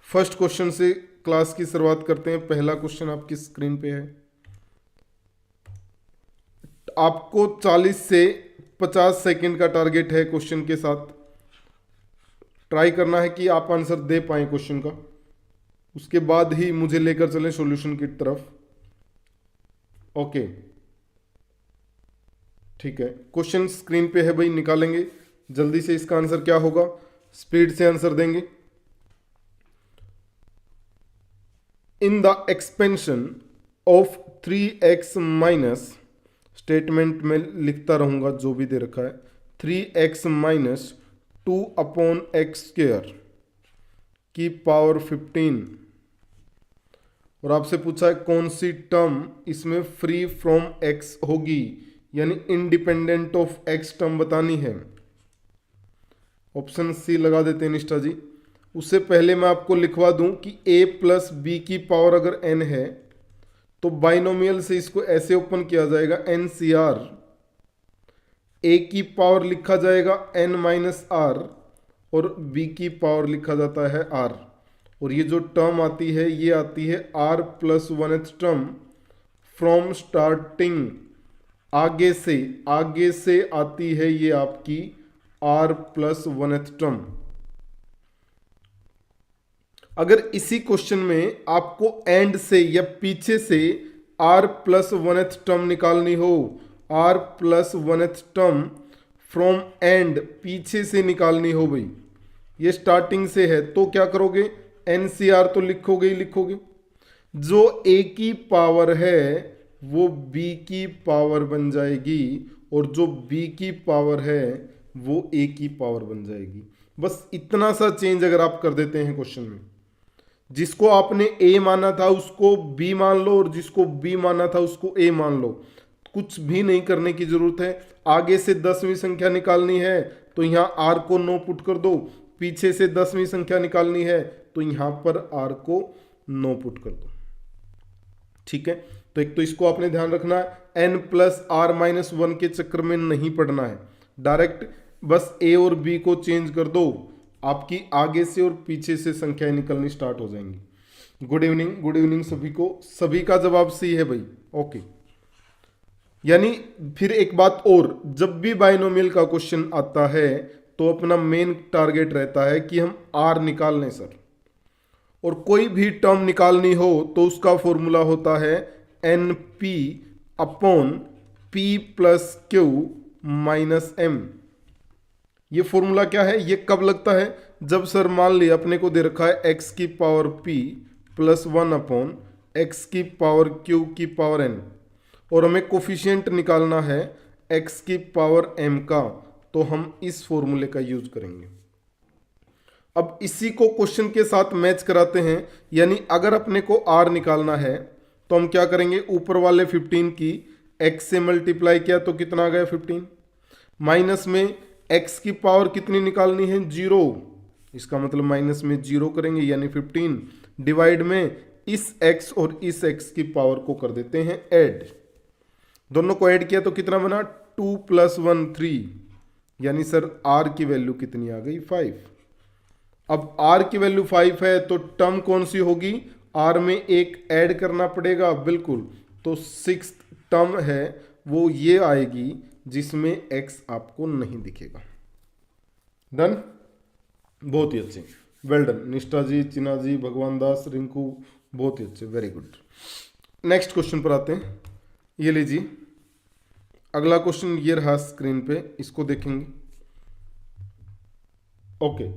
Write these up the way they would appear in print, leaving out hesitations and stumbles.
First question से class की शुरुआत करते हैं। पहला क्वेश्चन आपकी स्क्रीन पे है। आपको 40 से 50 सेकंड का टारगेट है क्वेश्चन के साथ। ट्राई करना है कि आप आंसर दे पाए क्वेश्चन का, उसके बाद ही मुझे लेकर चलें सॉल्यूशन की तरफ। ओके, ठीक है। क्वेश्चन स्क्रीन पे है भाई, निकालेंगे जल्दी से। इसका आंसर क्या होगा, स्पीड से आंसर देंगे। In the expansion of 3x minus, statement में लिखता रहूंगा जो भी दे रखा है, 3x माइनस 2/x² की पावर 15। और आपसे पूछा है कौन सी टर्म इसमें फ्री फ्रॉम x होगी, यानी इंडिपेंडेंट ऑफ x टर्म बतानी है। ऑप्शन सी लगा देते हैं निष्ठा जी। उससे पहले मैं आपको लिखवा दूं कि a प्लस बी की पावर अगर n है तो बाइनोमियल से इसको ऐसे ओपन किया जाएगा, NCR। a की पावर लिखा जाएगा n माइनस आर और b की पावर लिखा जाता है r। और ये जो टर्म आती है ये आती है r plus 1th term from starting. आगे से आती है ये आपकी r प्लस 1th टर्म। अगर इसी क्वेश्चन में आपको एंड से या पीछे से r प्लस 1th टर्म निकालनी हो, r plus 1th term from and पीछे से निकालनी हो भाई, ये स्टार्टिंग से है तो क्या करोगे, NCR तो लिखोगे ही लिखोगे। जो a की पावर है वो b की पावर बन जाएगी और जो b की पावर है वो a की पावर बन जाएगी। बस इतना सा चेंज अगर आप कर देते हैं क्वेश्चन में, जिसको आपने a माना था उसको b मान लो और जिसको b माना था उसको a मान लो। कुछ भी नहीं करने की जरूरत है। आगे से 10वीं संख्या निकालनी है तो यहाँ r को 9 पुट कर दो, पीछे से 10वीं संख्या निकालनी है तो यहाँ पर r को 9 पुट कर दो। ठीक है, तो एक तो इसको आपने ध्यान रखना है, n प्लस आर माइनस 1 के चक्कर में नहीं पड़ना है। डायरेक्ट बस a और b को चेंज कर दो, आपकी आगे से और पीछे से संख्याएं निकलनी स्टार्ट हो जाएंगी। गुड इवनिंग, गुड इवनिंग सभी को। सभी का जवाब सी है भाई। ओके, यानी फिर एक बात और, जब भी बाइनोमियल का क्वेश्चन आता है तो अपना मेन टारगेट रहता है कि हम r निकाल लें सर। और कोई भी टर्म निकालनी हो तो उसका फॉर्मूला होता है NP upon P plus Q minus M। ये फॉर्मूला क्या है, ये कब लगता है, जब सर मान लिया अपने को दे रखा है x की power p plus 1 upon x की पावर q की पावर n और हमें कोफिशिएंट निकालना है x की पावर m का, तो हम इस फॉर्मूले का यूज करेंगे। अब इसी को क्वेश्चन के साथ मैच कराते हैं, यानी अगर अपने को r निकालना है तो हम क्या करेंगे, ऊपर वाले 15 की x से मल्टीप्लाई किया तो कितना आ गया 15, माइनस में x की पावर कितनी निकालनी है 0, इसका मतलब माइनस में 0 करेंगे यानी 15, डिवाइड में इस x और इस x की पावर को कर देते हैं ऐड। दोनों को ऐड किया तो कितना बना 2 प्लस 1 3, यानी सर r की वैल्यू कितनी आ गई 5। अब r की वैल्यू 5 है तो टर्म कौन सी होगी, r में एक ऐड करना पड़ेगा बिल्कुल, तो 6th टर्म है वो ये आएगी जिसमें x आपको नहीं दिखेगा। डन, बहुत ही अच्छे, वेल डन निष्ठा जी, चिना जी, भगवान दास, रिंकू, बहुत ही अच्छे, वेरी गुड। नेक्स्ट क्वेश्चन पर आते हैं। ये लीजिए अगला क्वेश्चन, ये रहा स्क्रीन पे, इसको देखेंगे। ओके,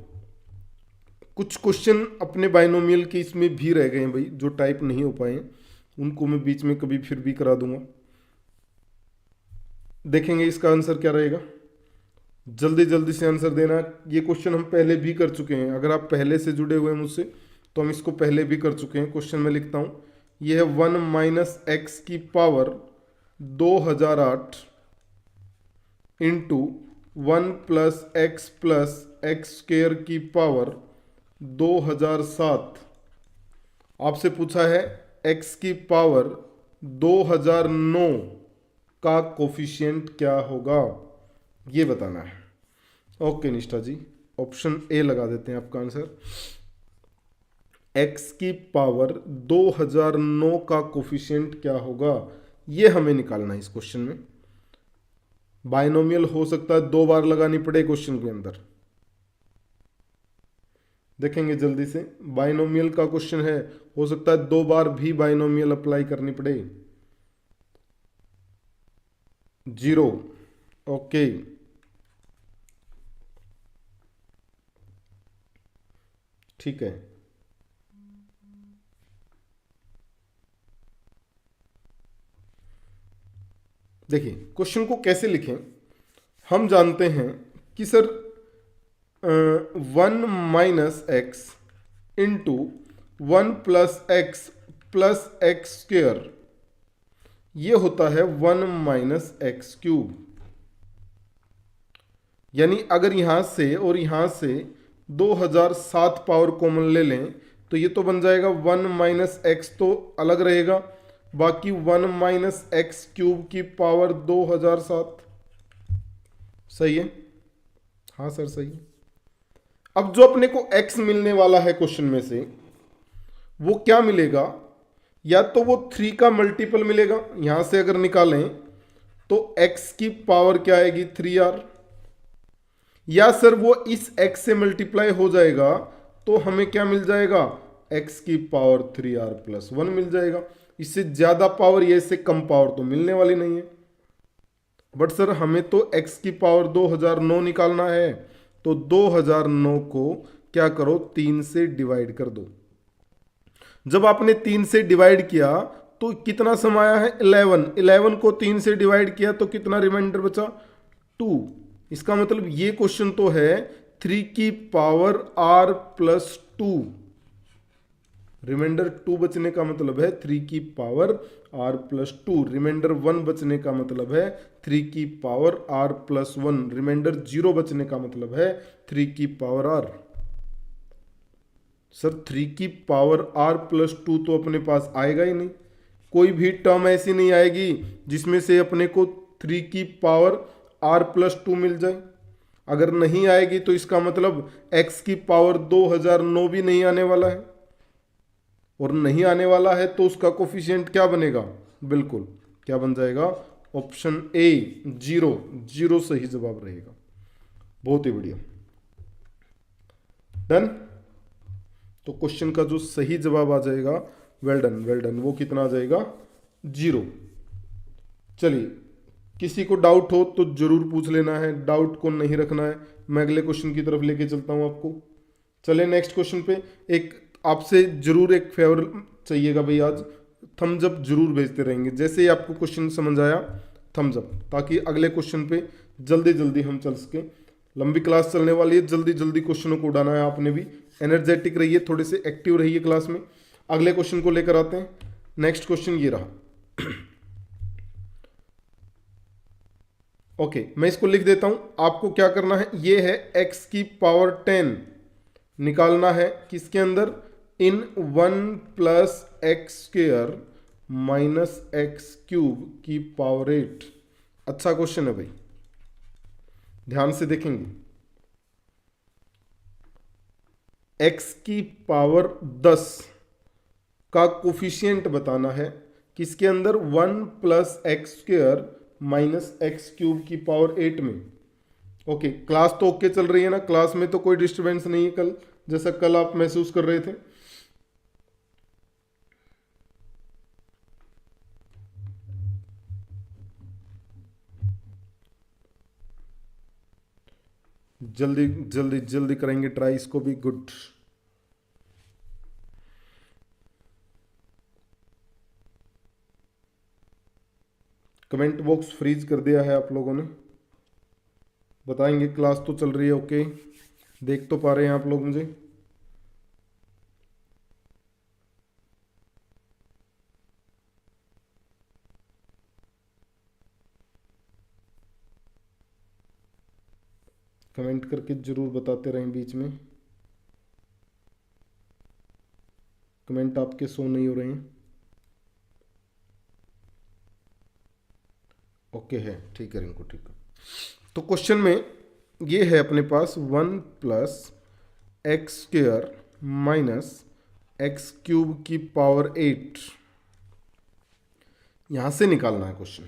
कुछ क्वेश्चन अपने बाइनोमियल के इसमें भी रह गए हैं भाई, जो टाइप नहीं हो पाए हैं उनको मैं बीच में कभी फिर भी करा दूंगा। देखेंगे इसका आंसर क्या रहेगा, जल्दी जल्दी से आंसर देना। ये क्वेश्चन हम पहले भी कर चुके हैं, अगर आप पहले से जुड़े हुए हैं मुझसे तो हम इसको पहले भी कर चुके हैं। क्वेश्चन में लिखता हूँ, ये है 1 माइनस एक्स की power 2008 into 1 plus x square की पावर 2007। आपसे पूछा है x की पावर 2009 का कोफिशिएंट क्या होगा, ये बताना है। ओके निष्ठा जी, ऑप्शन ए लगा देते हैं आपका आंसर। x की पावर 2009 का कोफिशिएंट क्या होगा, ये हमें निकालना है इस क्वेश्चन में। बाइनोमियल हो सकता है 2 बार लगानी पड़े क्वेश्चन के अंदर, देखेंगे जल्दी से। बाइनोमियल का क्वेश्चन है, हो सकता है 2 बार भी बाइनोमियल अप्लाई करनी पड़े। 0, ओके। ठीक है, देखिए क्वेश्चन को कैसे लिखें। हम जानते हैं कि sir 1 minus x into 1 plus x plus x square, ये होता है 1 माइनस एक्स क्यूब। यानी अगर यहां से और यहां से 2007 पावर कॉमन ले लें तो ये तो बन जाएगा 1 माइनस एक्स तो अलग रहेगा, बाकी 1 माइनस एक्स क्यूब की पावर 2007। सही है, हाँ सर सही है। अब जो अपने को x मिलने वाला है क्वेश्चन में से, वो क्या मिलेगा, या तो वो 3 का मल्टीपल मिलेगा, यहां से अगर निकालें तो x की पावर क्या आएगी 3r, या सर वो इस x से मल्टीप्लाई हो जाएगा तो हमें क्या मिल जाएगा, x की पावर 3r प्लस 1 मिल जाएगा। इससे ज्यादा पावर या इससे कम पावर तो मिलने वाली नहीं है। बट सर हमें तो x की पावर 2009 निकालना है, तो 2009 को क्या करो 3 से डिवाइड कर दो। जब आपने 3 से डिवाइड किया तो कितना सम आया है 11, 11 को 3 से डिवाइड किया तो कितना रिमाइंडर बचा 2। इसका मतलब ये क्वेश्चन तो है 3 की पावर r प्लस 2, रिमाइंडर 2 बचने का मतलब है 3 की पावर r प्लस 2, रिमाइंडर 1 बचने का मतलब है 3 की पावर r प्लस 1, रिमाइंडर 0 बचने का मतलब है 3 की पावर r। सर 3 की पावर r प्लस 2 तो अपने पास आएगा ही नहीं, कोई भी टर्म ऐसी नहीं आएगी जिसमें से अपने को 3 की पावर r प्लस 2 मिल जाए। अगर नहीं आएगी तो इसका मतलब x की पावर 2009 भी नहीं आने वाला है, और नहीं आने वाला है तो उसका कोफिशिएंट क्या बनेगा, बिल्कुल क्या बन जाएगा, ऑप्शन ए 0, 0 सही जवाब रहेगा। बहुत ही बढ़िया, डन। तो क्वेश्चन का जो सही जवाब आ जाएगा, वेल डन वेल डन, वो कितना आ जाएगा 0। चलिए किसी को डाउट हो तो जरूर पूछ लेना है, डाउट को नहीं रखना है। मैं अगले क्वेश्चन की तरफ लेके चलता हूं आपको। चले नेक्स्ट क्वेश्चन पे। एक आपसे जरूर एक फेवर चाहिएगा भाई, आज थम्स अप जरूर भेजते रहेंगे जैसे ही आपको क्वेश्चन समझ आया, थम्स अप, ताकि अगले क्वेश्चन पे जल्दी जल्दी हम चल सके। लंबी क्लास चलने वाली है, जल्दी जल्दी क्वेश्चनों को उड़ाना है आपने भी। एनर्जेटिक रहिए, थोड़े से एक्टिव रहिए क्लास में। अगले क्वेश्चन को लेकर आते हैं। नेक्स्ट क्वेश्चन ये रहा। ओके, मैं इसको लिख देता हूं, आपको क्या करना है, ये है x की पावर 10 निकालना है किसके अंदर, इन 1 plus x square minus x cube की पावर 8। अच्छा क्वेश्चन है भाई, ध्यान से देखेंगे। x की पावर 10 का कोफिशिएंट बताना है किसके अंदर, 1 plus x square minus x cube की पावर 8 में। ओके, क्लास तो ओके चल रही है ना, क्लास में तो कोई डिस्टर्बेंस नहीं है कल, जैसा कल आप महसूस कर रहे थे। जल्दी जल्दी जल्दी करेंगे ट्राई इसको भी, गुड। कमेंट बॉक्स फ्रीज कर दिया है आप लोगों ने, बताएंगे क्लास तो चल रही है, ओके देख तो पा रहे हैं आप लोग मुझे। कमेंट करके जरूर बताते रहें बीच में, कमेंट आपके शो नहीं हो रहे हैं। ओके है, ठीक है रिंकू, ठीक है। तो क्वेश्चन में ये है अपने पास 1 plus x square minus x cube की पावर 8, यहां से निकालना है क्वेश्चन।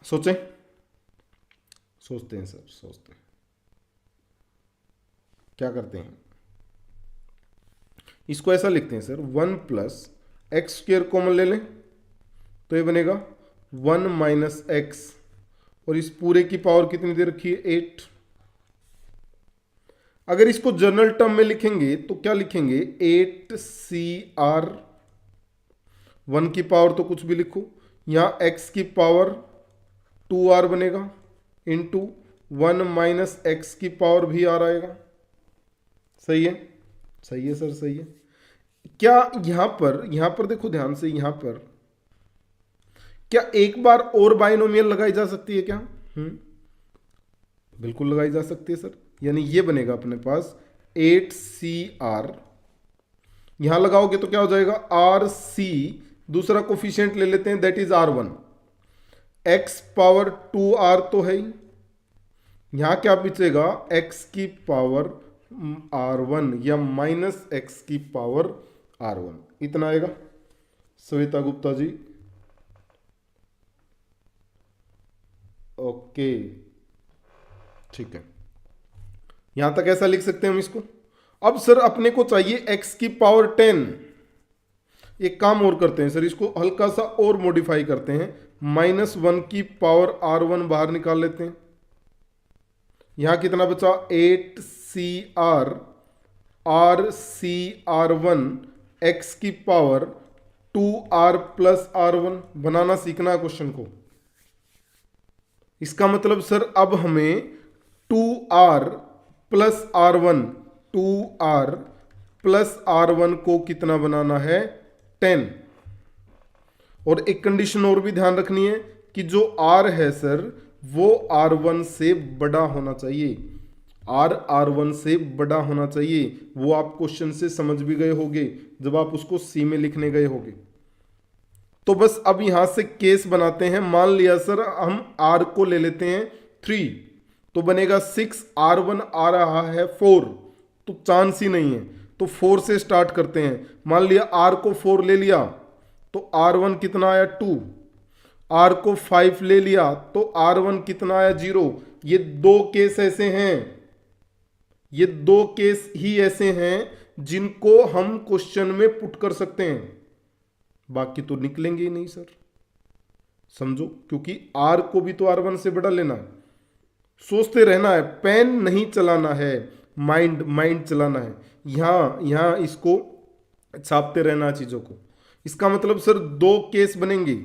सोचें, सोचते हैं सर, सोचते हैं क्या करते हैं। इसको ऐसा लिखते हैं sir, 1 plus x square common ले लें तो ये बनेगा 1 माइनस एक्स, और इस पूरे की पावर कितनी दे रखी है 8। अगर इसको जनरल टर्म में लिखेंगे तो क्या लिखेंगे 8CR, 1 की पावर तो कुछ भी लिखो, यहां x की पावर 2R बनेगा, इंटू 1 माइनस एक्स की पावर भी R आएगा। सही है, सही है सर, सही है। क्या यहां पर देखो ध्यान से, यहां पर क्या एक बार और बाइनोमियल लगाई जा सकती है क्या? बिल्कुल लगाई जा सकती है सर। यानी ये बनेगा अपने पास 8CR, यहां लगाओगे तो क्या हो जाएगा RC, दूसरा कोफिशिएंट ले लेते हैं that is R1, x power 2R तो है ही, यहां क्या बचेगा x की पावर R1 या माइनस एक्स की पावर R1, इतना आएगा। श्वेता गुप्ता जी, ओके ठीक है, यहां तक ऐसा लिख सकते हैं हम इसको। अब सर अपने को चाहिए x की पावर 10, एक काम और करते हैं सर, इसको हल्का सा और मॉडिफाई करते हैं, -1 की पावर R1 बाहर निकाल लेते हैं। यहां कितना बचा 8CR, RCR1, x की पावर 2R प्लस R1 बनाना सीखना है क्वेश्चन को। इसका मतलब सर अब हमें 2R plus R1, 2R plus R1 को कितना बनाना है 10। और एक कंडीशन और भी ध्यान रखनी है कि जो R है सर वो R1 से बड़ा होना चाहिए, R1 से बड़ा होना चाहिए। वो आप क्वेश्चन से समझ भी गए होंगे जब आप उसको सी में लिखने गए होंगे। तो बस अब यहां से केस बनाते हैं। मान लिया सर हम R को ले लेते हैं 3, तो बनेगा 6, R1 आ रहा है 4, तो चांस ही नहीं है, तो 4 से स्टार्ट करते हैं। मान लिया R को 4 ले लिया तो R1 कितना आया 2, R को 5 ले लिया तो R1 कितना आया 0। ये दो केस ऐसे हैं, ये दो केस ही ऐसे हैं जिनको हम क्वेश्चन में पुट कर सकते हैं, बाकी तो निकलेंगे ही नहीं सर। समझो, क्योंकि R को भी तो R1 से बड़ा लेना है। सोचते रहना है, पेन नहीं चलाना है, माइंड चलाना है। यहां इसको छापते रहना चीजों को। इसका मतलब सर दो केस बनेंगे,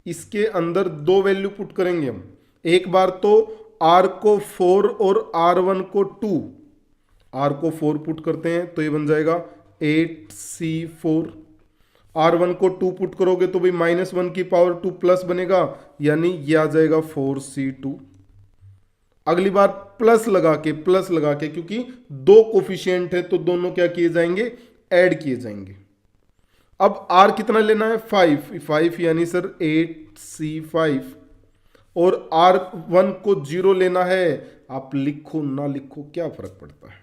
इसके अंदर दो वैल्यू पुट करेंगे हम। एक बार तो R को 4 और R1 को 2, R को 4 पुट करते हैं तो ये बन जाएगा 8C4, R1 को 2 पुट करोगे तो भाई -1 की पावर 2 प्लस बनेगा, यानी ये आ जाएगा 4C2। अगली बार प्लस लगा के क्योंकि दो कोफिशिएंट है तो दोनों क्या किए जाएंगे, ऐड किए जाएंगे। अब R कितना लेना है 5 यानी सर 8C5, और R1 को 0 लेना है। आप लिखो ना लिखो क्या फर्क पड़ता है,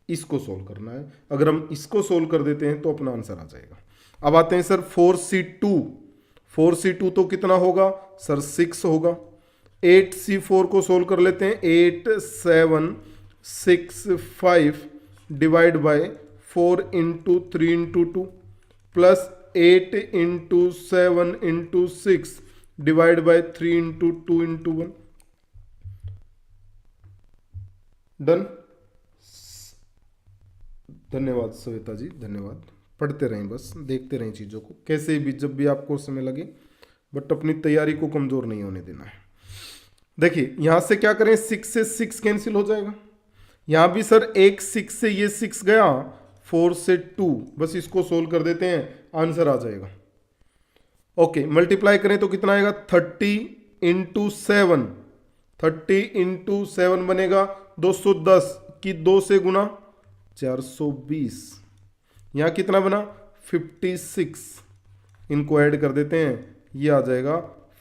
इसको सोल्व करना है। अगर हम इसको सोल्व कर देते हैं तो अपना आंसर आ जाएगा। अब आते हैं सर 4C2 तो कितना होगा सर 6 होगा। 8C4 को सोल्व कर लेते हैं, 8 7 6 5 divide by 4 into 3 into 2 plus 8 into 7 into 6 divide by 3 into 2 into 1। Done. धन्यवाद श्वेता जी, धन्यवाद। पढ़ते रहें, बस देखते रहें चीज़ों को, कैसे भी जब भी आपको समय लगे, बट अपनी तैयारी को कमज़ोर नहीं होने देना है। देखिए यहां से क्या करें, 6 से 6 कैंसिल हो जाएगा। यहां भी सर एक 6 से ये 6 गया, 4 से 2, बस इसको सोल्व कर देते हैं, आंसर आ जाएगा। ओके, मल्टीप्लाई करें तो कितना आएगा 30 इंटू 7, 30 इंटू 7 बनेगा 210 की 2 से गुना 420। यहां कितना बना 56, इनको ऐड कर देते हैं, ये आ जाएगा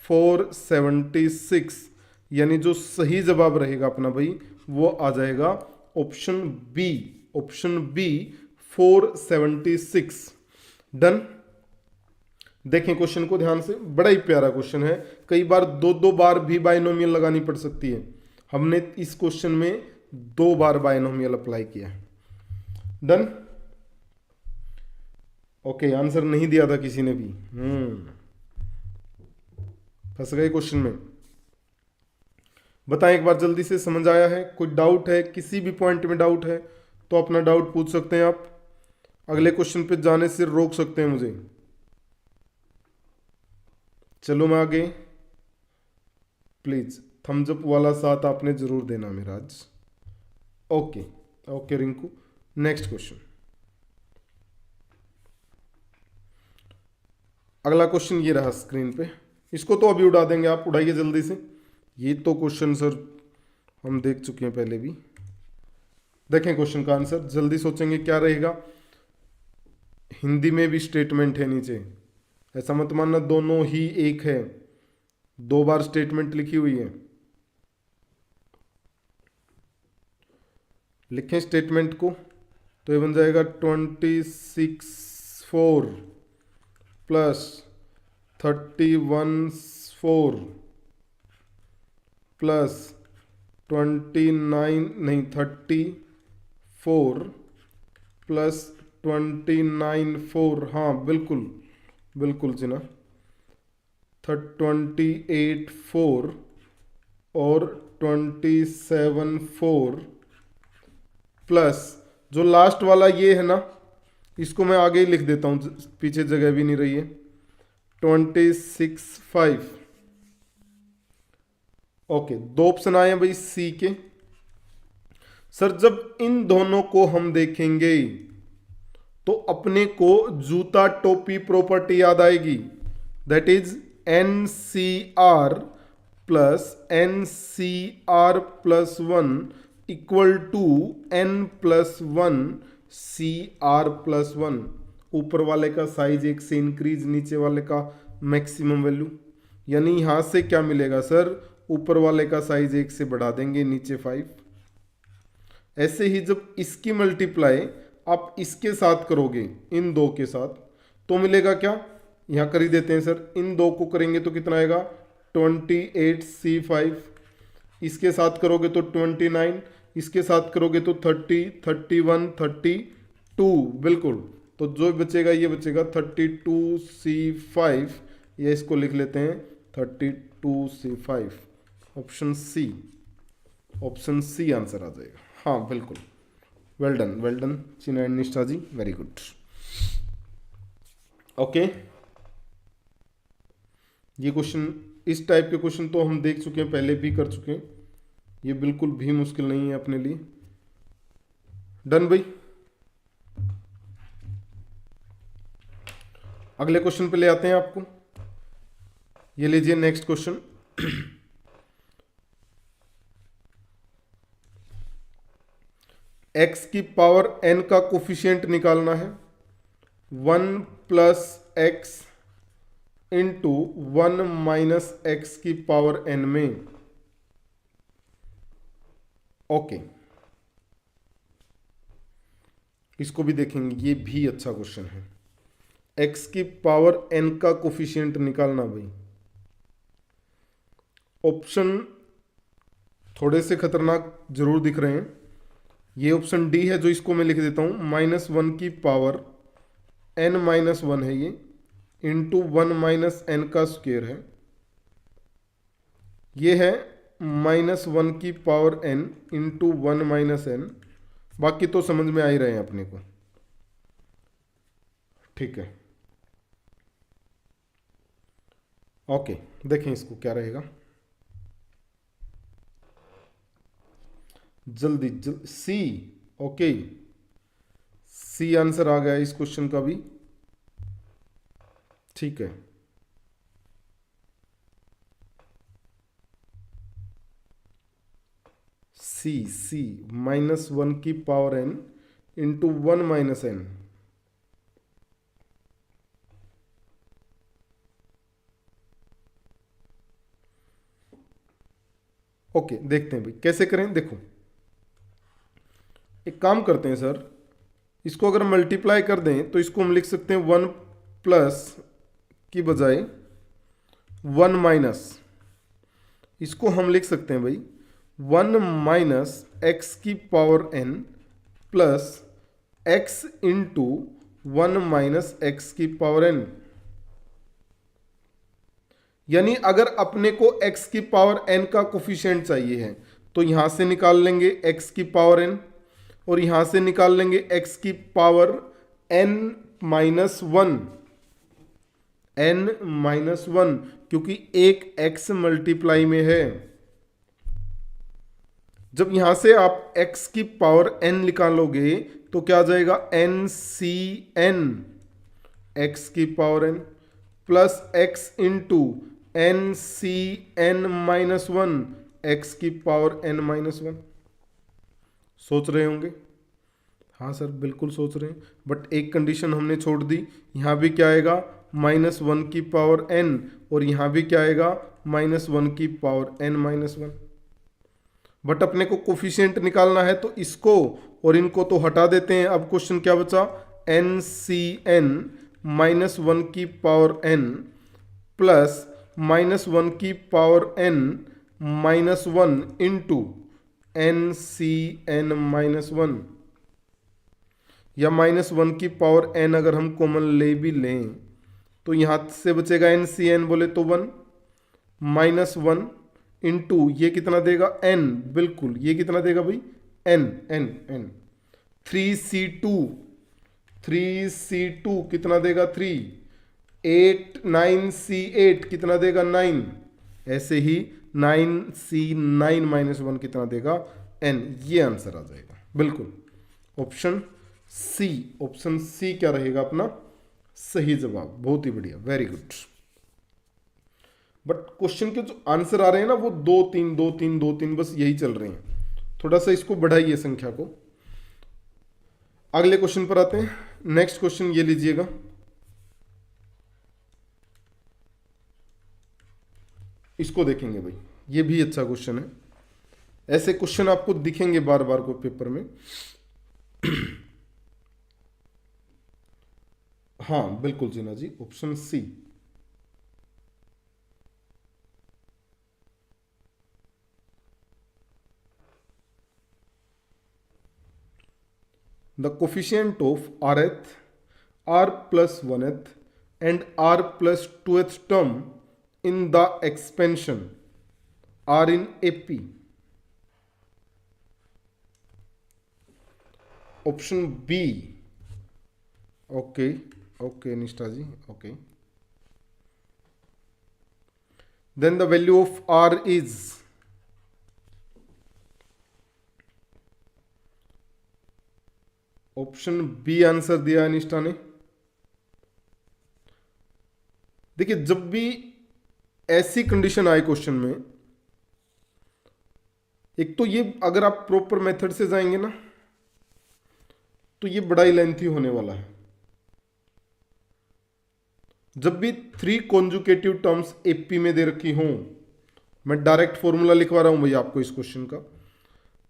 476। यानी जो सही जवाब रहेगा अपना भाई वो आ जाएगा option B option B 476। Done. देखें क्वेश्चन को ध्यान से, बड़ा ही प्यारा क्वेश्चन है। कई बार दो दो बार भी बाइनोमियल लगानी पड़ सकती है। हमने इस क्वेश्चन में 2 बार बाइनोमियल अप्लाई किया है। डन। ओके, आंसर नहीं दिया था किसी ने भी। फंस गए क्वेश्चन में। बताएं एक बार जल्दी से, समझ आया है? कोई डाउट है? किसी भी पॉइंट में डाउट है तो अपना डाउट पूछ सकते हैं आप। अगले क्वेश्चन पे जाने से रोक सकते हैं मुझे। चलो मैं आगे। प्लीज थम्स अप वाला साथ आपने जरूर देना मेरा आज। Okay okay Rinku, next question. अगला क्वेश्चन ये रहा स्क्रीन पे। इसको तो अभी उड़ा देंगे, आप उड़ाइए जल्दी से। ये तो क्वेश्चन सर हम देख चुके हैं पहले भी। देखें क्वेश्चन का आंसर, जल्दी सोचेंगे क्या रहेगा। हिंदी में भी स्टेटमेंट है नीचे, ऐसा मत मानना दोनों ही एक है, 2 बार स्टेटमेंट लिखी हुई है। लिखें स्टेटमेंट को, तो ये बन जाएगा 26(4) प्लस 31(4) प्लस 29 नहीं 34 प्लस 29(4), हाँ बिल्कुल बिल्कुल जिना 28(4) और 27(4) प्लस जो लास्ट वाला ये है ना, इसको मैं आगे ही लिख देता हूं, पीछे जगह भी नहीं रही है। 26(5). ओके, 2 ऑप्शन आए हैं भाई सी के। सर जब इन दोनों को हम देखेंगे तो अपने को जूता टोपी प्रॉपर्टी याद आएगी। That is NCR plus NCR plus 1 equal to N+1 CR plus 1। ऊपर वाले का साइज 1 से इंक्रीज, नीचे वाले का मैक्सिमम वैल्यू। यानी यहां से क्या मिलेगा सर, ऊपर वाले का साइज 1 से बढ़ा देंगे, नीचे 5। ऐसे ही जब इसकी मल्टीप्लाई आप इसके साथ करोगे, इन 2 के साथ, तो मिलेगा क्या, यहां कर ही देते हैं सर। इन 2 को करेंगे तो कितना आएगा 28C5। इसके साथ करोगे तो 29, इसके साथ करोगे तो 30, 31, 32। बिल्कुल, तो जो बचेगा ये बचेगा 32C5। ये इसको लिख लेते हैं 32C5। Option C, option C answer आ जाएगा। हाँ बिल्कुल, well done Chinna and Nishtha ji, very good. Okay, ये क्वेश्चन, इस टाइप के क्वेश्चन तो हम देख चुके हैं, पहले भी कर चुके हैं। ये बिल्कुल भी मुश्किल नहीं है अपने लिए। डन भाई। अगले क्वेश्चन पे ले आते हैं आपको। ये लीजिए नेक्स्ट क्वेश्चन। x की पावर n का कोफिशिएंट निकालना है। 1 plus x into 1 minus x की पावर n में। ओके, इसको भी देखेंगे, ये भी अच्छा क्वेश्चन है। x की पावर n का कोफिशिएंट निकालना भाई। ऑप्शन थोड़े से खतरनाक जरूर दिख रहे हैं। ये ऑप्शन डी है, जो इसको मैं लिख देता हूं, -1 की पावर n-1 है ये, इंटू 1 माइनस एन का स्क्वायर है। ये है -1 की power n into 1 minus N. बाकी तो समझ में आ ही रहे हैं अपने को, ठीक है। ओके, देखें इसको क्या रहेगा। जल्दी सी। ओके, सी आंसर आ गया इस क्वेश्चन का भी, ठीक है। सी -1 की power n into 1 minus N. Okay, देखते हैं भाई कैसे करें। देखो एक काम करते हैं सर, इसको अगर मल्टीप्लाई कर दें तो इसको हम लिख सकते हैं 1 प्लस की बजाय 1 माइनस, इसको हम लिख सकते हैं भाई 1 माइनस एक्स की power n plus x into 1 minus x की पावर n। यानी अगर अपने को x की पावर n का कोफिशिएंट चाहिए है तो यहां से निकाल लेंगे x की पावर n और यहां से निकाल लेंगे x की power n minus one, n minus one, क्योंकि एक x मल्टीप्लाई में है। जब यहां से आप x की पावर n निकालोगे तो क्या आ जाएगा, n सी n x की power n plus x into n सी n माइनस वन एक्स की पावर n माइनस वन। सोच रहे होंगे, हाँ सर बिल्कुल सोच रहे हैं, बट एक कंडीशन हमने छोड़ दी, यहाँ भी क्या आएगा -1 की पावर n और यहाँ भी क्या आएगा -1 की power n minus one. But अपने को कोफिशिएंट निकालना है तो इसको और इनको तो हटा देते हैं। अब क्वेश्चन क्या बचा, n सी n -1 की पावर n प्लस -1 की power n minus one into n सी n माइनस वन, या -1 की पावर n अगर हम कॉमन ले भी लें तो यहां से बचेगा n सी n, बोले तो 1 -1 इंटू ये कितना देगा n, बिल्कुल ये कितना देगा भाई n n n 3c2 कितना देगा 3, 8 9c8 कितना देगा 9, ऐसे ही 9c9 माइनस वन कितना देगा n। ये आंसर आ जाएगा बिल्कुल ऑप्शन सी क्या रहेगा अपना सही जवाब। बहुत ही बढ़िया, वेरी गुड। बट क्वेश्चन के जो आंसर आ रहे हैं ना वो 2 3 2 3 2 3 बस यही चल रहे हैं, थोड़ा सा इसको बढ़ाइए संख्या को। अगले क्वेश्चन पर आते हैं। नेक्स्ट क्वेश्चन ये लीजिएगा, इसको देखेंगे भाई, ये भी अच्छा क्वेश्चन है। ऐसे क्वेश्चन आपको दिखेंगे बार बार को पेपर में। हाँ बिल्कुल Jeena ji, option C. The coefficient of rth, r plus 1th and r plus 2th term in the expansion are in AP. Option B. Okay Nishta ji, okay. Then the value of r is option B answer दिया है निष्ठा ने। देखिए जब भी ऐसी condition आए question में, एक तो ये अगर आप प्रॉपर मेथड से जाएंगे ना तो ये बड़ा ही लेंथी होने वाला है। जब भी 3 कॉन्जुकेटिव टर्म्स एपी में दे रखी हों, मैं डायरेक्ट फॉर्मूला लिखवा रहा हूं भैया आपको इस क्वेश्चन का,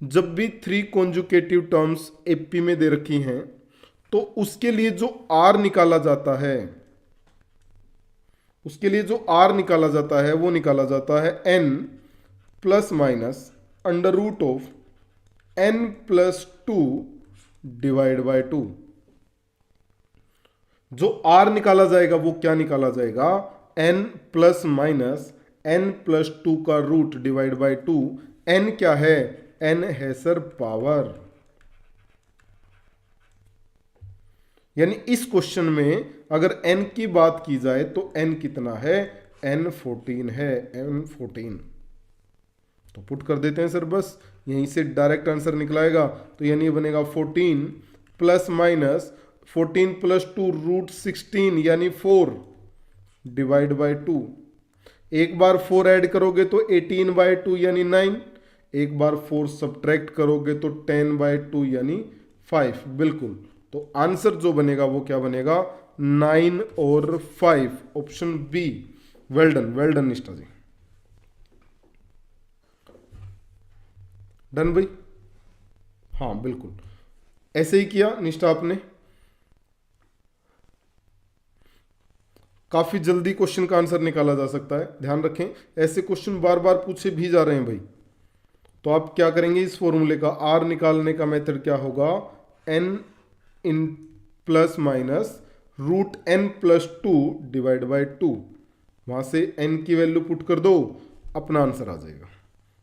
जब भी 3 कॉन्जुकेटिव टर्म्स एपी में दे रखी हैं तो उसके लिए जो आर निकाला जाता है, उसके लिए जो आर निकाला जाता है वो निकाला जाता है n plus minus under root of n plus 2 divide by 2। जो आर निकाला जाएगा वो क्या निकाला जाएगा, n plus minus n plus 2 का रूट डिवाइड बाय 2। n क्या है, n है सर पावर। यानी इस क्वेश्चन में अगर n की बात की जाए तो n कितना है, n 14 है, n 14। तो पुट कर देते हैं सर, बस यहीं से डायरेक्ट आंसर निकलाएगा। तो यानी बनेगा 14 प्लस माइनस 14 प्लस 2 रूट 16 यानी 4 डिवाइड बाय 2। एक बार 4 ऐड करोगे तो 18 बाय 2 यानी 9, एक बार 4 सब्ट्रैक्ट करोगे तो 10 बाय 2 यानी 5। बिल्कुल, तो आंसर जो बनेगा वो क्या बनेगा, 9 और 5, ऑप्शन बी। वेल डन निष्ठा जी, डन भाई। हाँ बिल्कुल, ऐसे ही किया निष्ठा आपने? काफी जल्दी क्वेश्चन का आंसर निकाला जा सकता है, ध्यान रखें। ऐसे क्वेश्चन बार बार पूछे भी जा रहे हैं भाई। तो आप क्या करेंगे, इस फॉर्मूले का आर निकालने का मेथड क्या होगा, N in plus minus root N plus two divide by two. वहां से एन की वैल्यू पुट कर दो, अपना आंसर आ जाएगा।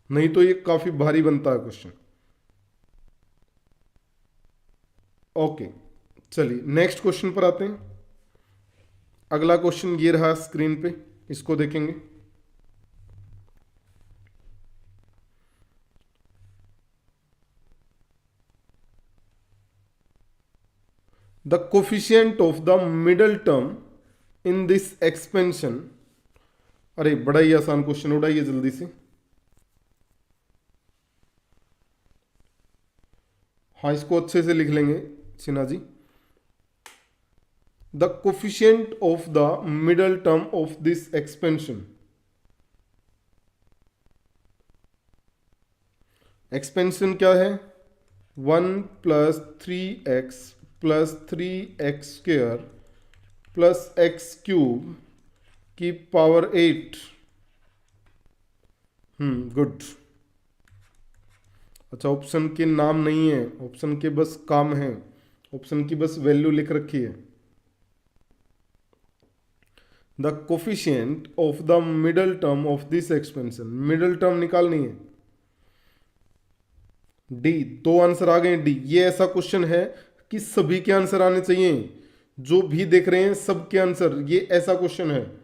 नहीं तो ये काफी भारी बनता है क्वेश्चन। ओके, चलिए नेक्स्ट क्वेश्चन पर आते हैं। अगला क्वेश्चन ये रहा स्क्रीन पे, इसको देखेंगे। The coefficient of the middle term in this expansion. अरे बड़ा ही आसान क्वेश्चन, उड़ाइए जल्दी से। हाँ, इसको अच्छे से लिख लेंगे Sinha ji. The coefficient of the middle term of this expansion. Expansion क्या है, 1 + 3x + 3x² + x³ की पावर 8। गुड। अच्छा, ऑप्शन के नाम नहीं है, ऑप्शन के बस काम है, ऑप्शन की बस वैल्यू लिख रखी है। The coefficient of the middle term of this expansion, middle term निकालनी है। डी, दो आंसर आ गए डी। ये ऐसा क्वेश्चन है कि सभी के आंसर आने चाहिए, जो भी देख रहे हैं सबके आंसर। ये ऐसा क्वेश्चन है,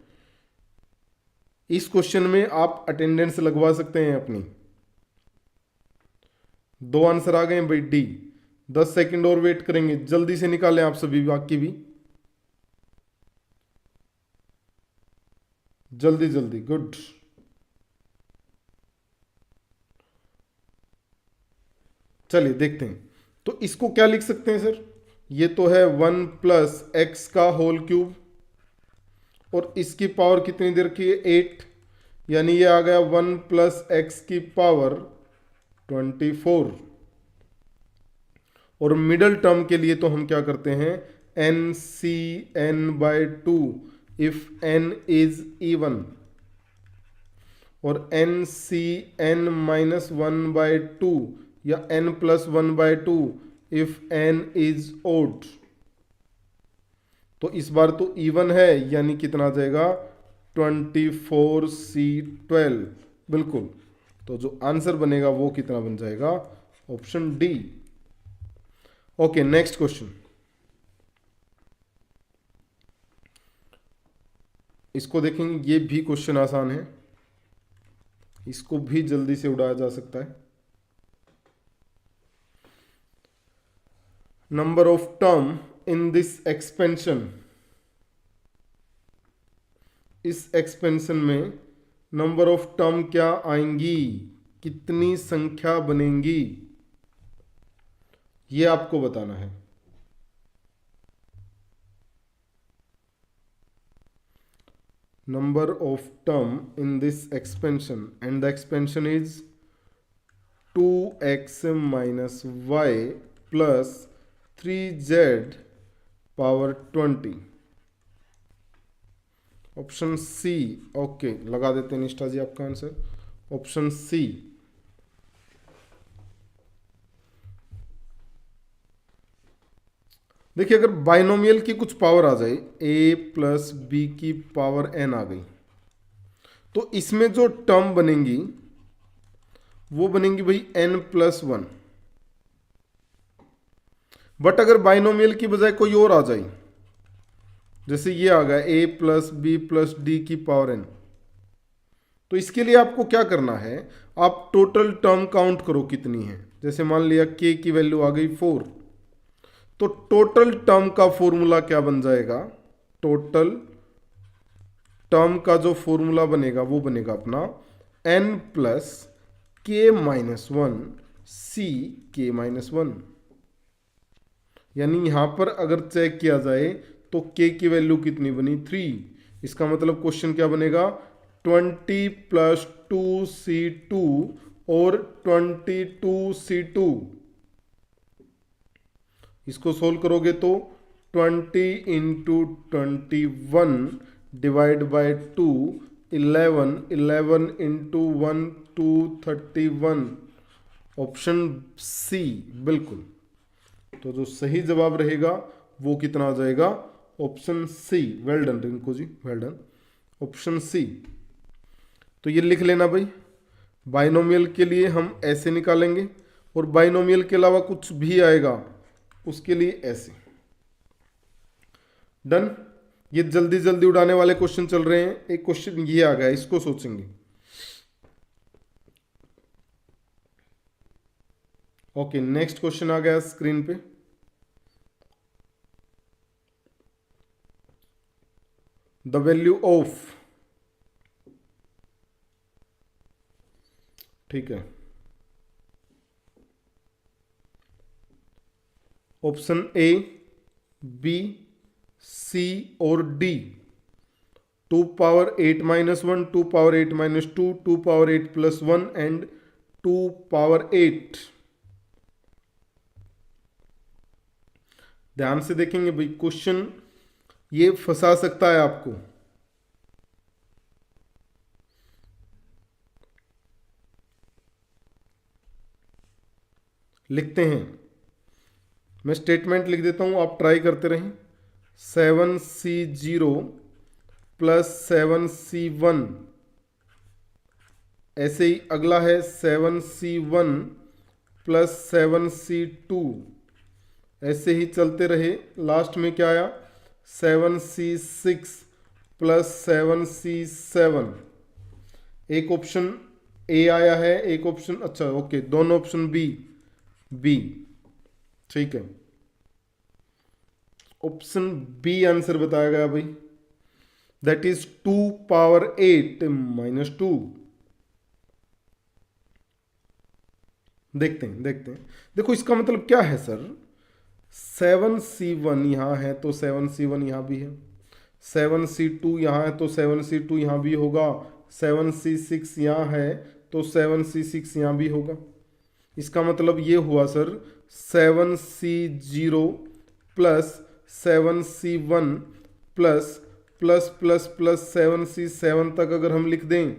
इस क्वेश्चन में आप अटेंडेंस लगवा सकते हैं अपनी। दो आंसर आ गए भाई डी। 10 सेकंड और वेट करेंगे, जल्दी से निकालें आप सभी, बाकी भी जल्दी जल्दी। गुड। चलिए देखते हैं, तो इसको क्या लिख सकते हैं सर। ये तो है 1 + x का होल क्यूब, और इसकी पावर कितनी दे रखी है, 8। यानी ये आ गया 1 + x की पावर 24। और मिडल टर्म के लिए तो हम क्या करते हैं, NC(n/2) if n is even, और NC(n-1/2) या n+1/2 if n is odd. तो इस बार तो इवन है, यानी कितना आ जाएगा, 24C12। बिल्कुल, तो जो आंसर बनेगा वो कितना बन जाएगा, option D. Okay, next question. इसको देखेंगे, ये भी क्वेश्चन आसान है, इसको भी जल्दी से उड़ाया जा सकता है। Number of term in this expansion, इस एक्सपेंशन में नंबर ऑफ टर्म क्या आएंगी, कितनी संख्या बनेंगी, ये आपको बताना है। number of term in this expansion, and the expansion is 2x minus y plus 3z power 20। Option C. Okay, लगा देते हैं निष्ठा जी आपका आंसर, ऑप्शन सी। देखिए, अगर बाइनोमियल की कुछ पावर आ जाए, a + b की पावर n आ गई, तो इसमें जो टर्म बनेंगी वो बनेंगी भाई n+1। बट अगर बाइनोमियल की बजाय कोई और आ जाए, जैसे ये आ गया a + b + d की पावर n, तो इसके लिए आपको क्या करना है, आप टोटल टर्म काउंट करो कितनी है। जैसे मान लिया k की वैल्यू आ गई 4, तो टोटल टर्म का फॉर्मूला क्या बन जाएगा, टोटल टर्म का जो फॉर्मूला बनेगा वो बनेगा अपना n + k-1 ck-1। यानी यहां पर अगर चेक किया जाए तो k की वैल्यू कितनी बनी, 3। इसका मतलब क्वेश्चन क्या बनेगा, 20 + 2c2 और 22c2। इसको सोल्व करोगे तो 20 into 21 divide by 2, 11, 11 into 1 231, option C बिल्कुल। तो जो सही जवाब रहेगा वो कितना आ जाएगा, option C. Well done Rinku ji, well done, option C. तो ये लिख लेना भाई, बाइनोमियल के लिए हम ऐसे निकालेंगे और बाइनोमियल के अलावा कुछ भी आएगा उसके लिए ऐसे। डन। ये जल्दी जल्दी उड़ाने वाले क्वेश्चन चल रहे हैं। एक क्वेश्चन ये आ गया, इसको सोचेंगे। ओके, नेक्स्ट क्वेश्चन आ गया स्क्रीन पे। द वैल्यू ऑफ, ठीक है, ऑप्शन ए, बी, सी और D. 2 power 8 minus 1, 2 power 8 minus 2, 2 power 8 plus 1 and 2 power 8। ध्यान से देखेंगे भाई, क्वेश्चन ये फंसा सकता है आपको। लिखते हैं, मैं स्टेटमेंट लिख देता हूं, आप ट्राई करते रहें। 7C0 प्लस 7C1, ऐसे ही अगला है 7C1 प्लस 7C2, ऐसे ही चलते रहे। लास्ट में क्या आया, 7C6 प्लस 7C7। एक ऑप्शन ए आया है, एक ऑप्शन, अच्छा ओके, दोनों ऑप्शन बी, बी, ठीक है। ऑप्शन बी आंसर बताया गया भाई, दैट इज 2 पावर 8 माइनस 2। देखते हैं, देखते हैं। देखो इसका मतलब क्या है सर, 7C1 यहां है तो 7C1 यहां भी है, 7C2 यहां है तो 7C2 यहां भी होगा, 7C6 यहां है तो 7C6 यहां भी होगा। इसका मतलब ये हुआ sir, 7C0 plus 7C1 plus plus plus plus 7C7 तक अगर हम लिख दें,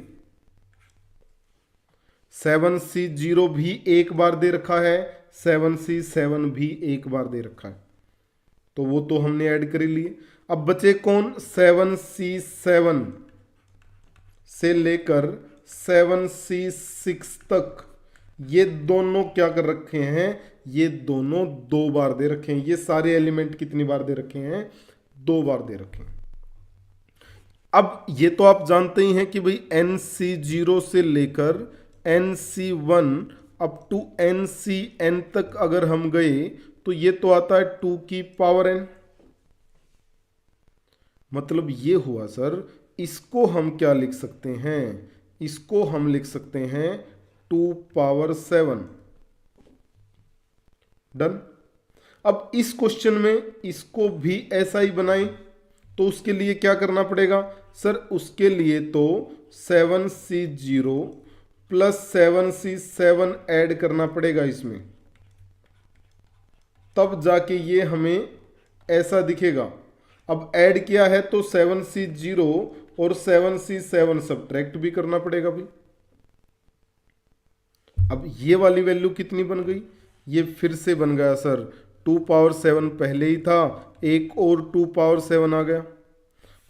7C0 भी एक बार दे रखा है, 7C7 भी एक बार दे रखा है, तो वो तो हमने ऐड कर ही लिए। अब बचे कौन, 7C7 से लेकर 7C6 तक, ये दोनों क्या कर रखे हैं, ये दोनों 2 बार दे रखे हैं। ये सारे एलिमेंट कितनी बार दे रखे हैं, 2 बार दे रखे हैं। अब ये तो आप जानते ही हैं कि भाई NC0 से लेकर NC1 अप टू NCN तक अगर हम गए तो ये तो आता है 2 की पावर n। मतलब ये हुआ सर, इसको हम क्या लिख सकते हैं, इसको हम लिख सकते हैं 2 पावर 7। डन। अब इस क्वेश्चन में इसको भी ऐसा ही बनाएं तो उसके लिए क्या करना पड़ेगा सर, उसके लिए तो 7C0 प्लस 7C7 ऐड करना पड़ेगा इसमें, तब जाके ये हमें ऐसा दिखेगा। अब ऐड किया है तो 7C0 और 7C7 सब्ट्रैक्ट भी करना पड़ेगा भाई। अब ये वाली वैल्यू कितनी बन गई, ये फिर से बन गया सर 2 पावर 7 पहले ही था, एक और 2 पावर 7 आ गया,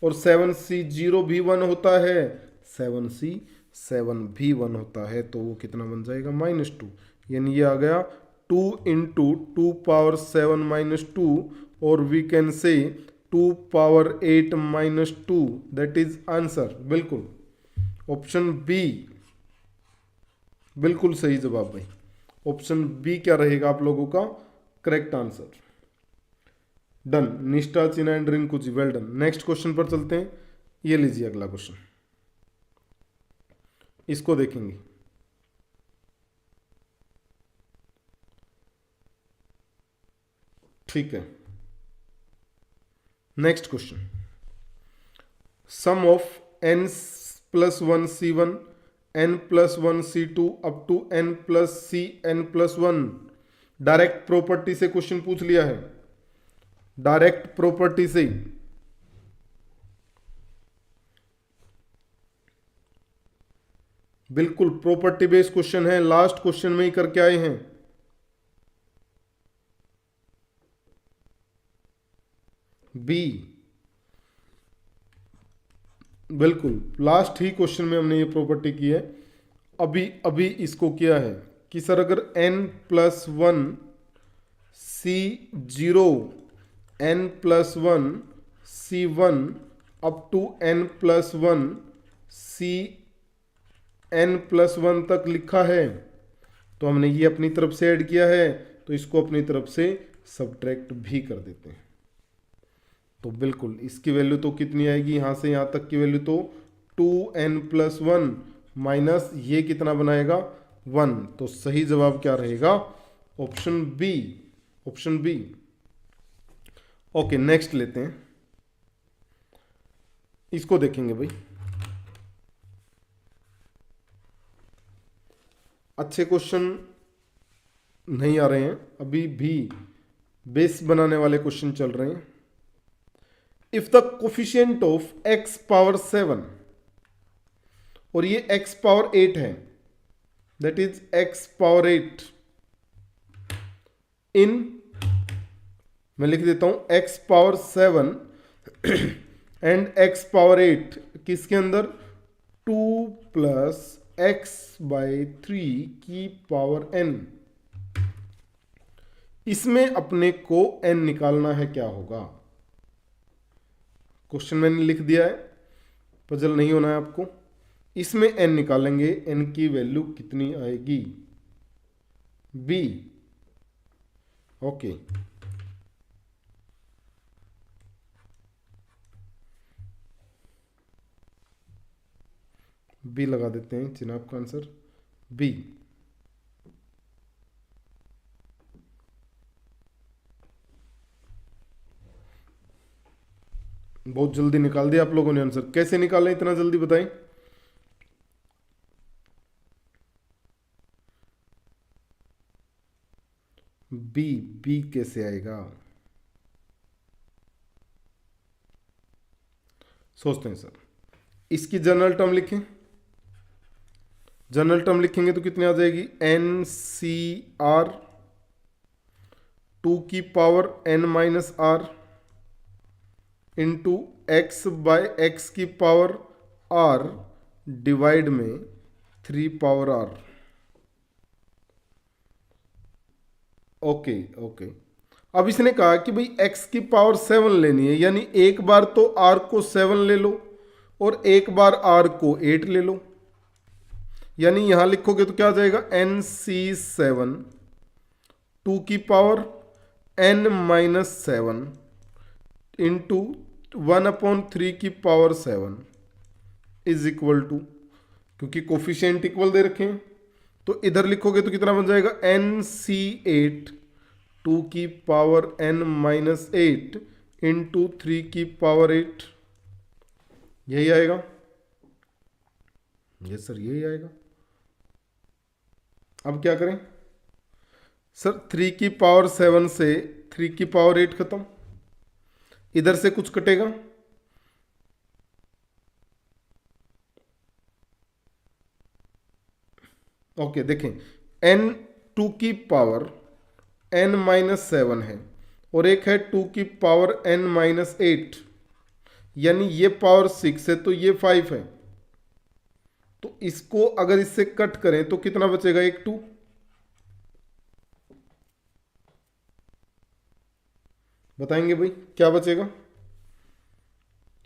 और 7C0 भी 1 होता है, 7C7 भी 1 होता है, तो वो कितना बन जाएगा, -2। यानी ये आ गया 2 इंटू 2 पावर 7 माइनस 2, और we can say 2 power 8 minus 2, that is answer. बिल्कुल ऑप्शन बी बिल्कुल सही जवाब भाई। ऑप्शन बी क्या रहेगा आप लोगों का correct answer. Done. Nishtha, Chinna and Rinku ji, well done. Next question पर चलते हैं। ये लीजिए अगला क्वेश्चन, इसको देखेंगे। ठीक है, next question, sum of n+1 C1 n+1 C2 up to n+C n+1, direct property से क्वेश्चन पूछ लिया है। डायरेक्ट प्रॉपर्टी से। बिल्कुल प्रॉपर्टी बेस्ड क्वेश्चन है, लास्ट क्वेश्चन में ही करके आए हैं। बी, बिल्कुल लास्ट ही क्वेश्चन में हमने ये प्रॉपर्टी की है। अभी अभी इसको किया है कि सर अगर n+1 C0 n+1 C1 up to n+1 Cn+1 तक लिखा है, तो हमने ये अपनी तरफ से ऐड किया है, तो इसको अपनी तरफ से सब्ट्रैक्ट भी कर देते हैं। तो बिल्कुल इसकी वैल्यू तो कितनी आएगी, यहाँ से यहाँ तक की वैल्यू तो 2n+1 माइनस ये कितना बनाएगा 1। तो सही जवाब क्या रहेगा, option B, option B. Okay next लेते हैं, इसको देखेंगे भाई। अच्छे क्वेश्चन नहीं आ रहे हैं, अभी भी बेस बनाने वाले क्वेश्चन चल रहे हैं। If the coefficient of x⁻7 और ये x⁻8 है, दैट इज x⁻8 इन, मैं लिख देता हूं x⁻7 एंड x⁻8 किसके अंदर 2 + x/3 की पावर n, इसमें अपने को n निकालना है, क्या होगा। क्वेश्चन मैंने लिख दिया है, पजल नहीं होना है आपको। इसमें n निकालेंगे, n की वैल्यू कितनी आएगी, b। ओके बी लगा देते हैं, चिनाब का आंसर बी। बहुत जल्दी निकाल दिया आप लोगों ने आंसर, कैसे निकालें इतना जल्दी बताएं। बी, बी कैसे आएगा, सोचते हैं सर। इसकी जनरल टर्म लिखें, जनरल टर्म लिखेंगे तो कितनी आ जाएगी NCR 2 की पावर n-r इंटू x/x की पावर r डिवाइड में 3 पावर r। ओके ओके, अब इसने कहा कि भाई x की पावर 7 लेनी है, यानी एक बार तो r को 7 ले लो और एक बार r को 8 ले लो, यानी यहां लिखोगे तो क्या आ जाएगा NC7 2 की पावर n-7 इंटू 1/3 की पावर 7 इज इक्वल टू, क्योंकि कोफिशिएंट इक्वल दे रखे हैं तो इधर लिखोगे तो कितना बन जाएगा NC8 2 की पावर n-8 इंटू 3 की पावर 8, यही आएगा। ये सर यही आएगा। अब क्या करें सर, 3 की पावर 7 से 3 की पावर 8 खत्म, इधर से कुछ कटेगा, ओके देखें n 2 की पावर n-7 है और एक है 2 की पावर n-8, यानी ये पावर 6 है तो ये 5 है, तो इसको अगर इससे कट करें तो कितना बचेगा, एक 2। बताएंगे भाई क्या बचेगा,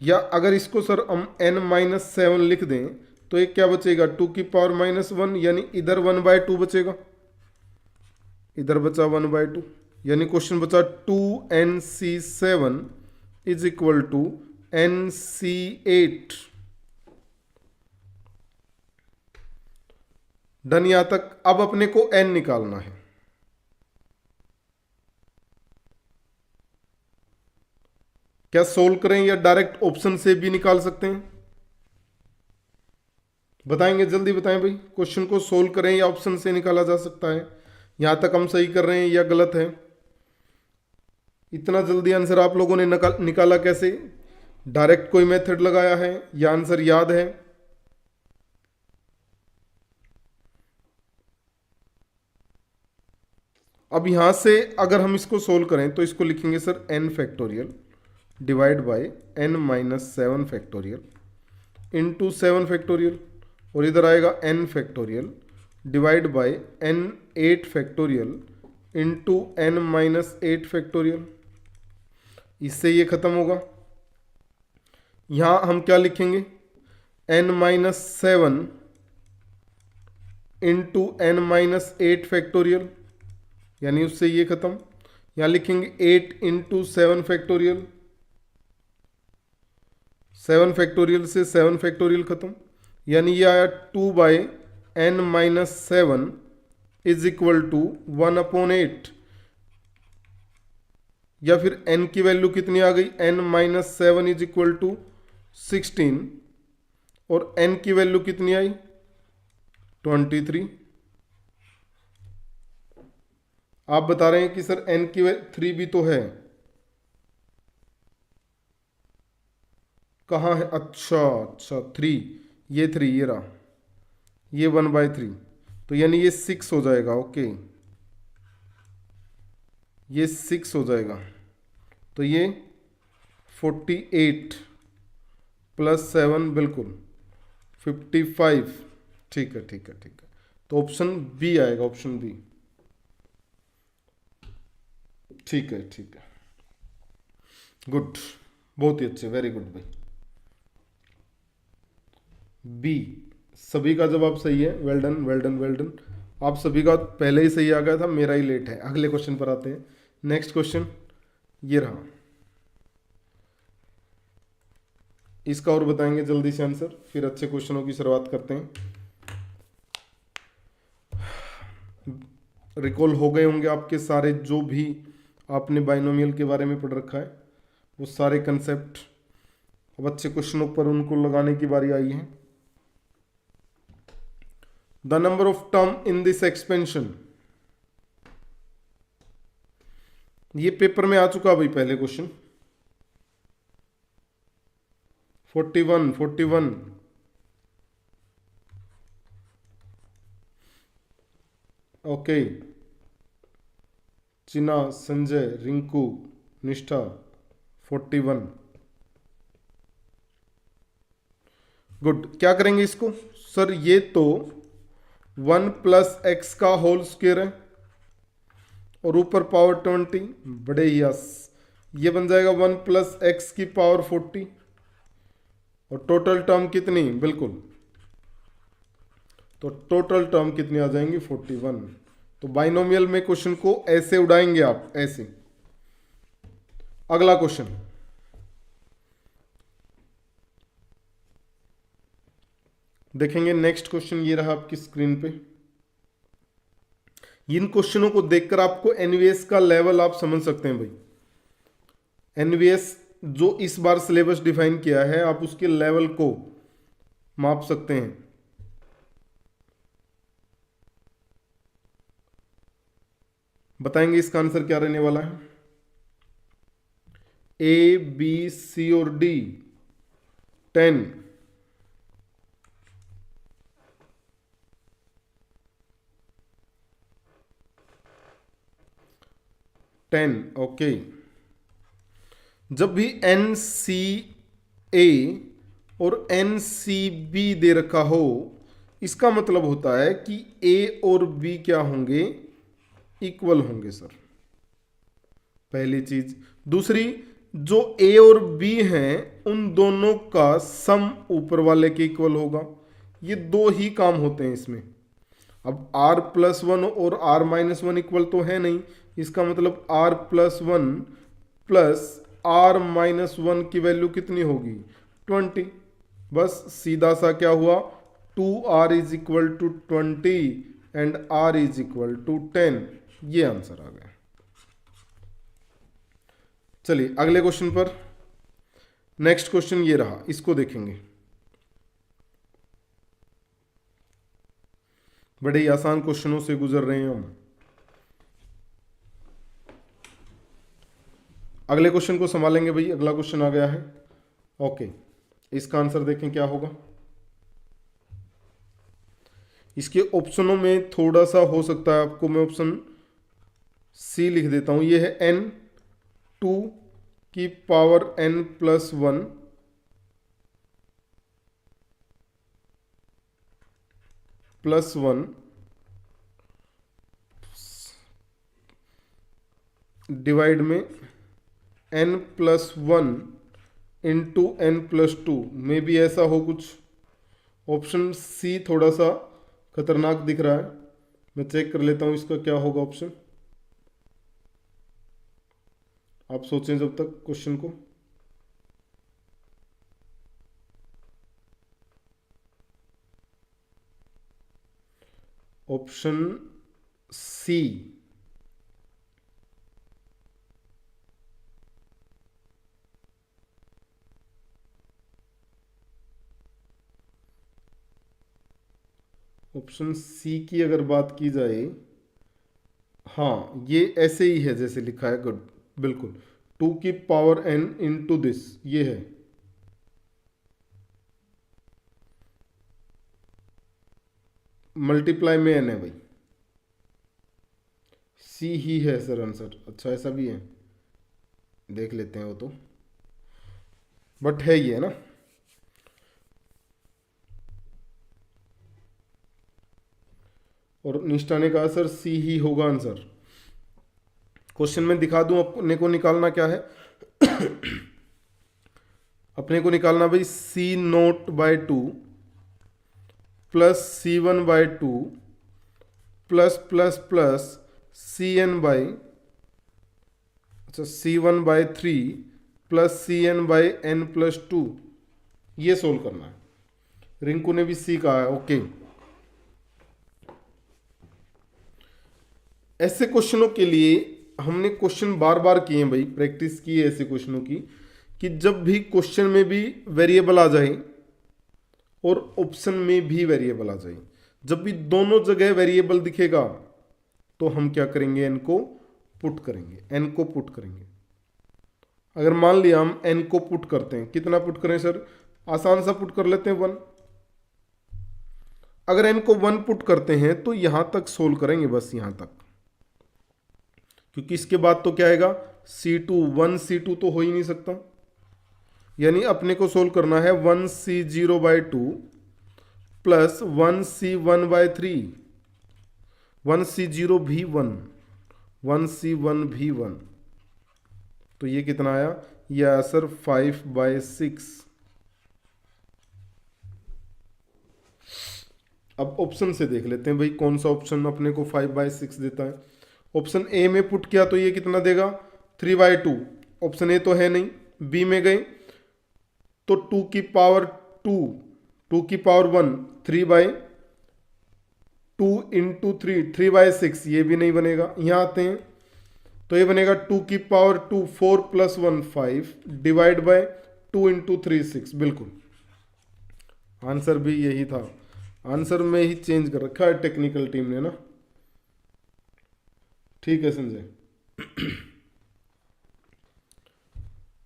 या अगर इसको सर हम n-7 लिख दें तो एक क्या बचेगा 2 की पावर -1, यानी इधर 1/2 बचेगा, इधर बचा 1/2, यानी क्वेश्चन बचा 2NC7 is equal to NC8। Done यहां तक। अब अपने को n निकालना है, क्या सोल्व करें या डायरेक्ट ऑप्शन से भी निकाल सकते हैं, बताएंगे जल्दी बताएं भाई। क्वेश्चन को सोल्व करें या ऑप्शन से निकाला जा सकता है, यहां तक हम सही कर रहे हैं या गलत है। इतना जल्दी आंसर आप लोगों ने निकाला कैसे? डायरेक्ट कोई मेथड लगाया है या आंसर याद है? अब यहां से अगर हम इसको सोल्व करें तो इसको लिखेंगे sir n factorial divide by n-7 factorial into 7 factorial, और इधर आएगा n factorial divide by n 8 factorial into n-8 factorial. इससे ये खत्म होगा। यहां हम क्या लिखेंगे? n-7 इंटू n-8 फैक्टोरियल, यानी उससे ये खत्म। यहां लिखेंगे 8 इंटू 7 फैक्टोरियल, 7 फैक्टोरियल से 7 फैक्टोरियल खत्म, यानी ये आया 2/n-7 इज इक्वल टू 1/8, या फिर n की वैल्यू कितनी आ गई? n-7 इज इक्वल टू 16, और n की वैल्यू कितनी आई? 23। आप बता रहे हैं कि सर n की वैल्यू 3 भी तो है। कहाँ है? अच्छा अच्छा 3, ये 3 ये रहा, ये 1/3, तो यानी ये 6 हो जाएगा। ओके, ये 6 हो जाएगा, तो ये 48 प्लस 7 बिल्कुल 55। ठीक है ठीक है ठीक है, तो ऑप्शन बी आएगा, ऑप्शन बी। ठीक है ठीक है, गुड, बहुत ही अच्छे, वेरी गुड भाई। बी, सभी का जवाब सही है। Well done well done well done. आप सभी का पहले ही सही आ गया था, मेरा ही लेट है। अगले क्वेश्चन पर आते हैं। नेक्स्ट क्वेश्चन ये रहा, इसका और बताएंगे जल्दी से आंसर, फिर अच्छे क्वेश्चनों की शुरुआत करते हैं। रिकॉल हो गए होंगे आपके सारे, जो भी आपने बाइनोमियल के बारे में पढ़ रखा है वो सारे कंसेप्ट। अब अच्छे क्वेश्चनों पर उनको लगाने की बारी आई है। The number of term in this expansion, ये पेपर में आ चुका भाई पहले क्वेश्चन। 41 ओके, चिना, संजय, रिंकू, निष्ठा 41। गुड, क्या करेंगे इसको? सर ये तो 1 प्लस एक्स का होल स्क्वायर है और ऊपर पावर 20, बड़े यस, ये बन जाएगा 1 प्लस एक्स की पावर 40, और टोटल टर्म कितनी? बिल्कुल, तो टोटल टर्म कितनी आ जाएंगी? 41। तो बाइनोमियल में क्वेश्चन को ऐसे उड़ाएंगे आप, ऐसे। अगला क्वेश्चन देखेंगे। नेक्स्ट क्वेश्चन ये रहा आपकी स्क्रीन पे। इन क्वेश्चनों को देखकर आपको एनवीएस का लेवल आप समझ सकते हैं भाई। एनवीएस जो इस बार सिलेबस डिफाइन किया है, आप उसके लेवल को माप सकते हैं। बताएंगे इसका आंसर क्या रहने वाला है? ए, बी, सी और डी 10, 10 ओके। जब भी एन सी ए और एन सी बी दे रखा हो, इसका मतलब होता है कि ए और बी क्या होंगे? इक्वल होंगे सर, पहली चीज। दूसरी, जो ए और बी हैं उन दोनों का सम ऊपर वाले के इक्वल होगा। ये दो ही काम होते हैं इसमें। अब r+1 और r-1 इक्वल तो है नहीं, इसका मतलब r+1 प्लस r-1 की वैल्यू कितनी होगी? 20। बस सीधा सा क्या हुआ? 2r is equal to 20 and r is equal to 10। ये आंसर आ गया। चलिए अगले क्वेश्चन पर। नेक्स्ट क्वेश्चन ये रहा, इसको देखेंगे। बड़े ही आसान क्वेश्चनों से गुजर रहे हैं हम। अगले क्वेश्चन को संभालेंगे भाई, अगला क्वेश्चन आ गया है। ओके, इसका आंसर देखें क्या होगा। इसके ऑप्शनों में थोड़ा सा हो सकता है आपको, मैं ऑप्शन सी लिख देता हूं। ये है n टू की power n plus 1 plus 1 divide में n plus 1 into n plus 2, में भी ऐसा हो कुछ। ऑप्शन सी थोड़ा सा खतरनाक दिख रहा है, मैं चेक कर लेता हूं इसका क्या होगा ऑप्शन। आप सोचें जब तक क्वेश्चन को। ऑप्शन सी, ऑप्शन सी की अगर बात की जाए, हाँ ये ऐसे ही है जैसे लिखा है, गुड, बिल्कुल। 2 की पावर n इंटू दिस, ये है। मल्टीप्लाई में n है भाई, सी ही है सर आंसर। अच्छा ऐसा भी है, देख लेते हैं वो तो, बट है ये ना। और निष्ठा ने कहा सर सी ही होगा आंसर। क्वेश्चन में दिखा दूं अपने को निकालना क्या है। अपने को निकालना भाई C naught by 2 plus C one by 2 plus plus plus C N by, अच्छा C one by 3 plus C N by N plus 2, ये सोल्व करना है। रिंकू ने भी सी कहा है, ओके। ऐसे क्वेश्चनों के लिए हमने क्वेश्चन बार बार किए हैं भाई, प्रैक्टिस की है ऐसे क्वेश्चनों की, कि जब भी क्वेश्चन में भी वेरिएबल आ जाए और ऑप्शन में भी वेरिएबल आ जाए, जब भी दोनों जगह वेरिएबल दिखेगा तो हम क्या करेंगे, एन को पुट करेंगे, एन को पुट करेंगे। अगर मान लिया हम एन को पुट करते हैं, कितना पुट करें सर, आसान सा पुट कर लेते हैं 1। अगर एन को 1 पुट करते हैं तो यहां तक सोल्व करेंगे, बस यहां तक, क्योंकि इसके बाद तो क्या आएगा, C2, 1C2 तो हो ही नहीं सकता। यानी अपने को सोल्व करना है 1C0 bye 2 plus 1C1 bye 3, 1C0 भी 1, 1C1 भी 1, तो ये कितना आया, ये आया सर 5 बाय 6। अब ऑप्शन से देख लेते हैं भाई कौन सा ऑप्शन अपने को 5 बाय 6 देता है। ऑप्शन ए में पुट किया तो ये कितना देगा, 3 बाय 2। ऑप्शन ए तो है नहीं, बी में गए तो 2 की पावर 2, 2 की पावर 1, 3 बाय 2 इंटू 3, 3 बाय 6, ये भी नहीं बनेगा। यहाँ आते हैं तो ये बनेगा 2 की power 2, 4 plus 1 5 divide by 2 into 3 6, बिल्कुल आंसर भी यही था। आंसर में ही चेंज कर रखा है टेक्निकल टीम ने ना। ठीक है संजय,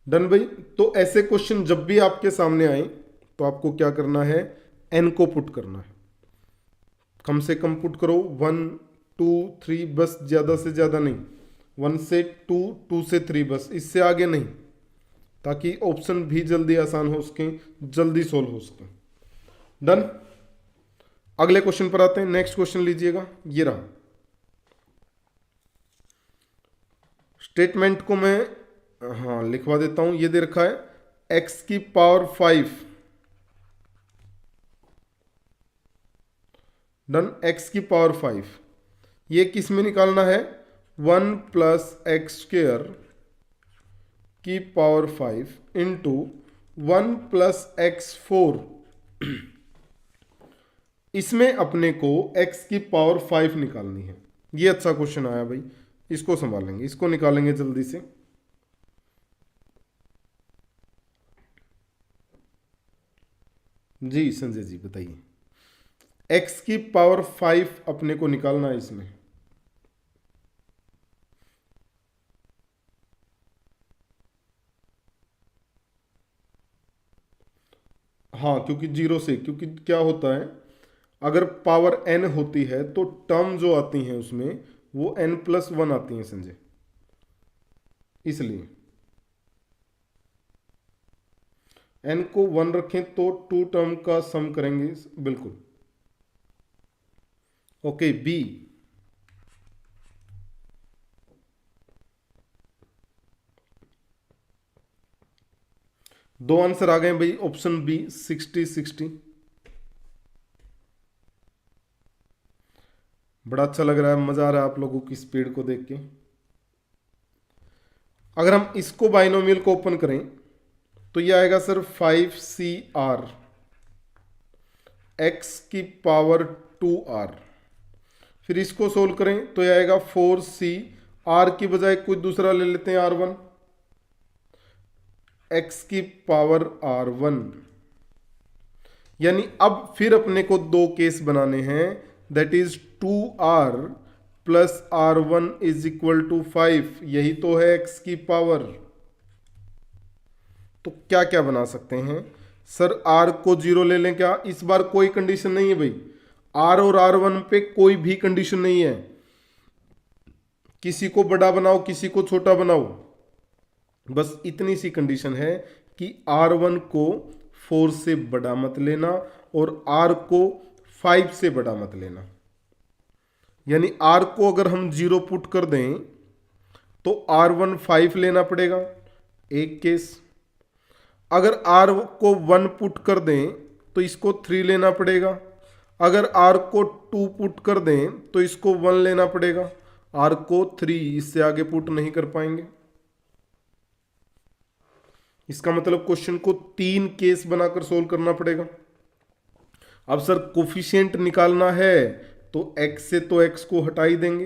डन भाई। तो ऐसे क्वेश्चन जब भी आपके सामने आए तो आपको क्या करना है, एन को पुट करना है। कम से कम पुट करो 1 2 3, बस ज्यादा से ज्यादा नहीं, 1 से 2, 2 से 3, बस इससे आगे नहीं, ताकि ऑप्शन भी जल्दी आसान हो सके, जल्दी सोल्व हो सके। डन। अगले क्वेश्चन पर आते हैं, नेक्स्ट क्वेश्चन लीजिएगा, ये रहा। स्टेटमेंट को मैं हाँ लिखवा देता हूं, ये दे रखा है x की पावर 5, डन, x की पावर 5, ये किस में निकालना है, 1 प्लस एक्स स्क्वेयर की पावर 5 इंटू 1 प्लस एक्स 4। इसमें अपने को x की पावर 5 निकालनी है। ये अच्छा क्वेश्चन आया भाई, इसको संभालेंगे, इसको निकालेंगे जल्दी से। जी संजय जी बताइए, x की पावर 5 अपने को निकालना है इसमें। हाँ, क्योंकि जीरो से, क्योंकि क्या होता है, अगर पावर n होती है तो टर्म जो आती हैं उसमें वो n+1 आती हैं संजय, इसलिए n को 1 रखें तो 2 टर्म का सम करेंगे, बिल्कुल। Okay, B. दो आंसर आ गए भाई, ऑप्शन बी 60-60। बड़ा अच्छा लग रहा है, मजा आ रहा है आप लोगों की स्पीड को देख के। अगर हम इसको बाइनोमियल को ओपन करें तो ये आएगा सर 5CR x⁻²r। फिर इसको सोल्व करें तो ये आएगा 4C, r की बजाय कोई दूसरा ले लेते हैं R1, x⁻r1। यानी अब फिर अपने को दो केस बनाने हैं, that is 2r plus r1 is equal to 5। यही तो है x की पावर। तो क्या क्या बना सकते हैं सर, r को 0 ले लें क्या? इस बार कोई कंडीशन नहीं है भाई, r और r1 पे कोई भी कंडीशन नहीं है। किसी को बड़ा बनाओ, किसी को छोटा बनाओ, बस इतनी सी कंडीशन है कि r1 को 4 से बड़ा मत लेना और r को 5 से बड़ा मत लेना। यानी r को अगर हम 0 पुट कर दें तो r1 5 लेना पड़ेगा, एक केस। अगर r को 1 पुट कर दें तो इसको 3 लेना पड़ेगा। अगर r को 2 पुट कर दें तो इसको 1 लेना पड़ेगा। r को 3, इससे आगे पुट नहीं कर पाएंगे। इसका मतलब क्वेश्चन को 3 केस बनाकर सोल्व करना पड़ेगा। अब सर कोफिशिएंट निकालना है तो x से तो x को हटा ही देंगे।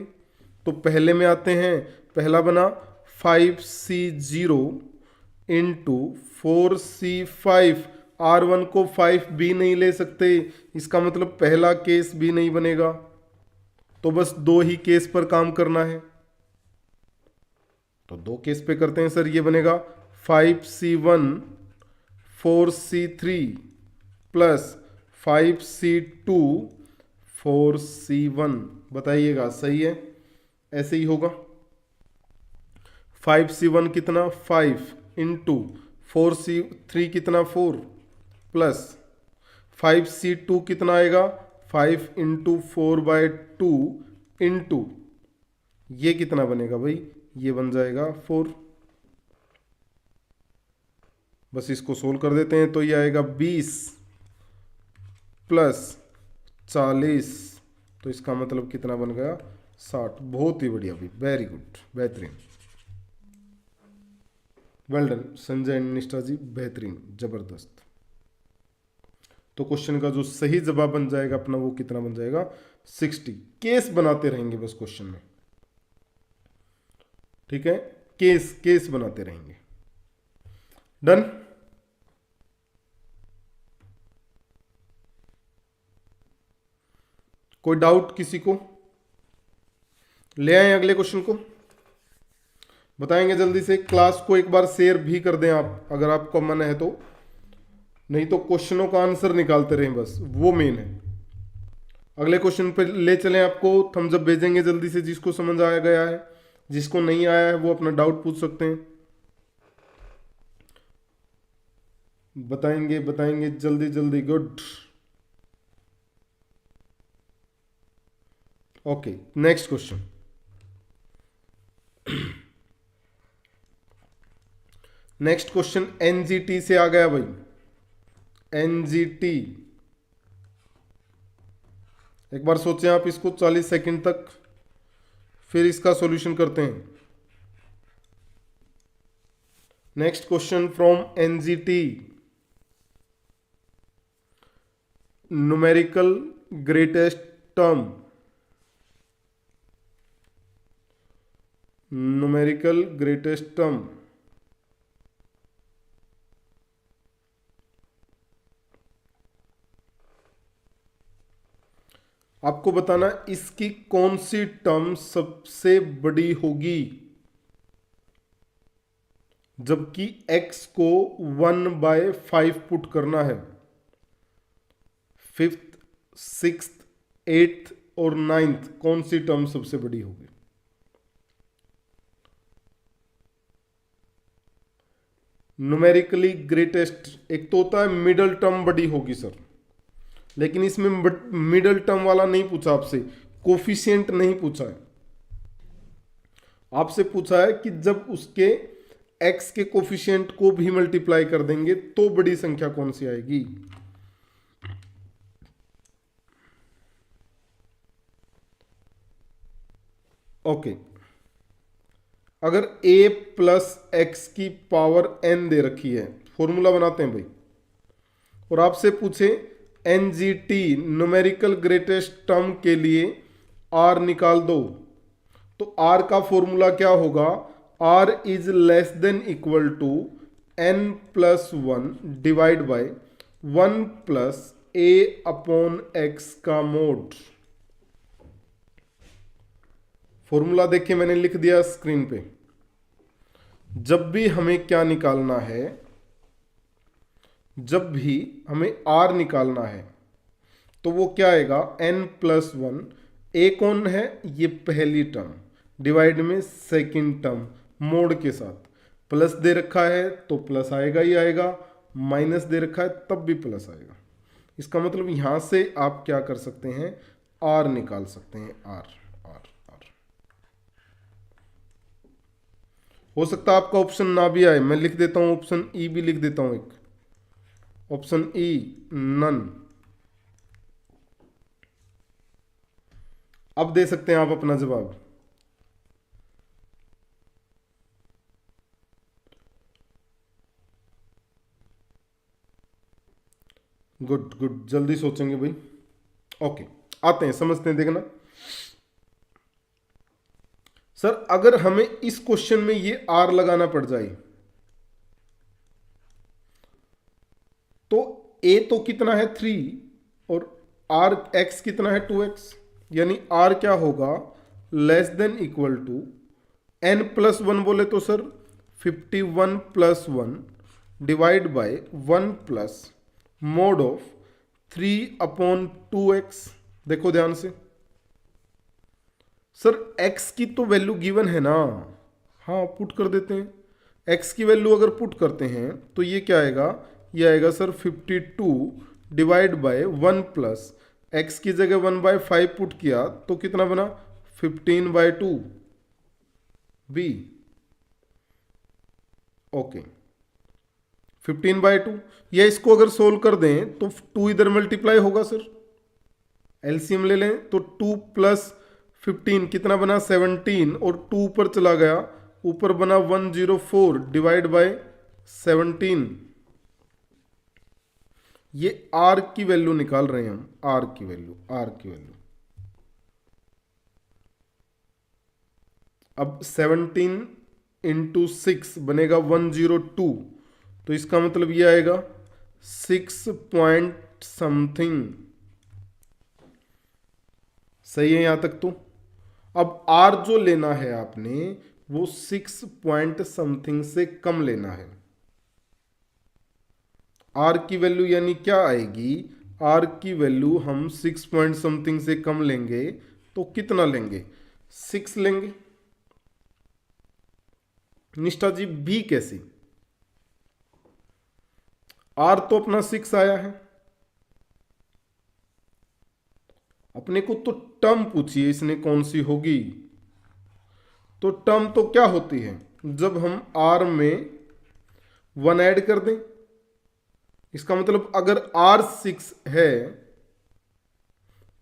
तो पहले में आते हैं, पहला बना 5C0 इंटू 4C5। R1 को 5 भी नहीं ले सकते, इसका मतलब पहला केस भी नहीं बनेगा। तो बस दो ही केस पर काम करना है, तो दो केस पे करते हैं सर। ये बनेगा 5C1 4C3 plus 5C2 4C1। बताइएगा सही है? ऐसे ही होगा। 5C1 कितना 5 इंटू 4C3 कितना 4 प्लस 5C2 कितना आएगा 5 इंटू 4/2 इंटू ये कितना बनेगा भाई, ये बन जाएगा 4। बस इसको सोल्व कर देते हैं तो ये आएगा 20 प्लस 40। तो इसका मतलब कितना बन गया 60। बहुत ही बढ़िया भाई, वेरी गुड, बेहतरीन, well done Sanjay and Nishtha जी, बेहतरीन, जबरदस्त। तो क्वेश्चन का जो सही जवाब बन जाएगा अपना वो कितना बन जाएगा 60। केस बनाते रहेंगे बस क्वेश्चन में, ठीक है, केस केस बनाते रहेंगे। डन। कोई डाउट किसी को? ले आए अगले क्वेश्चन को, बताएंगे जल्दी से। क्लास को एक बार शेयर भी कर दें आप, अगर आपको मन है तो, नहीं तो क्वेश्चनों का आंसर निकालते रहें, बस वो मेन है। अगले क्वेश्चन पे ले चलें आपको, थम्स अप भेजेंगे जल्दी से जिसको समझ आया गया है। जिसको नहीं आया है वो अपना डाउट पूछ सकते हैं। बताएंगे बताएंगे जल्दी जल्दी, good. Okay, next question. Next question NGT से आ गया भाई, एनजीटी। एक बार सोचें आप इसको 40 सेकंड तक, फिर इसका सॉल्यूशन करते हैं। Next question from NGT, numerical greatest term, numerical greatest term. आपको बताना इसकी कौन सी टर्म सबसे बड़ी होगी, जबकि x को 1/5 पुट करना है। फिफ्थ, सिक्स्थ, एट्थ और नाइन्थ कौन सी टर्म सबसे बड़ी होगी? न्यूमेरिकली ग्रेटेस्ट एक तो होता है मिडल टर्म बड़ी होगी सर, लेकिन इसमें मिडल टर्म वाला नहीं पूछा आपसे, कोफिशिएंट नहीं पूछा है। आपसे पूछा है कि जब उसके x के कोफिशिएंट को भी मल्टीप्लाई कर देंगे तो बड़ी संख्या कौन सी आएगी? ओके, अगर a प्लस एक्स की पावर n दे रखी है, फॉर्मूला बनाते हैं भाई, और आपसे पूछे NGT न्यूमेरिकल ग्रेटेस्ट टर्म के लिए r निकाल दो, तो r का फॉर्मूला क्या होगा? r is less than equal to n plus one divide by 1 plus a upon x का मोड। फॉर्मूला देखिए मैंने लिख दिया स्क्रीन पे। जब भी हमें क्या निकालना है, जब भी हमें r निकालना है तो वो क्या आएगा? n प्लस वन, a कौन है? ये पहली टर्म डिवाइड में सेकंड टर्म मोड के साथ, प्लस दे रखा है तो प्लस आएगा ही आएगा, माइनस दे रखा है तब भी प्लस आएगा। इसका मतलब यहां से आप क्या कर सकते हैं? r निकाल सकते हैं। r हो सकता है आपका ऑप्शन ना भी आए, मैं लिख देता हूं ऑप्शन ई भी लिख देता हूं, एक ऑप्शन ई नन। अब दे सकते हैं आप अपना जवाब। गुड गुड, जल्दी सोचेंगे भाई। ओके, आते हैं, समझते हैं। देखना सर, अगर हमें इस क्वेश्चन में ये r लगाना पड़ जाए तो a तो कितना है 3 और r x कितना है 2x, यानी r क्या होगा? Less than equal to n plus one बोले तो sir 51 plus one divide by 1 plus mod of 3 upon 2x। देखो ध्यान से सर, x की तो वैल्यू गिवन है ना, हाँ पुट कर देते हैं। x की वैल्यू अगर पुट करते हैं तो ये क्या आएगा? ये आएगा sir 52 divide by 1 plus x की जगह 1/5 पुट किया तो कितना बना? 15/2 b। ओके, 15/2, या इसको अगर सोल्व कर दें तो 2 इधर मल्टीप्लाई होगा सर, एलसीएम ले लें तो 2 प्लस 15 कितना बना? 17, और 2 ऊपर चला गया, ऊपर बना 104 डिवाइड बाय 17। ये r की वैल्यू निकाल रहे हैं हम, r की वैल्यू। अब 17 इंटू 6 बनेगा 102, तो इसका मतलब ये आएगा 6 पॉइंट समथिंग। सही है यहां तक? तो अब r जो लेना है आपने वो 6 पॉइंट समथिंग से कम लेना है। r की वैल्यू यानी क्या आएगी? r की वैल्यू हम 6 पॉइंट समथिंग से कम लेंगे तो कितना लेंगे? 6 लेंगे। निष्ठा जी b कैसे? r तो अपना 6 आया है, अपने को तो टर्म पूछिए इसने कौन सी होगी। तो टर्म तो क्या होती है? जब हम r में 1 ऐड कर दें, इसका मतलब अगर r 6 है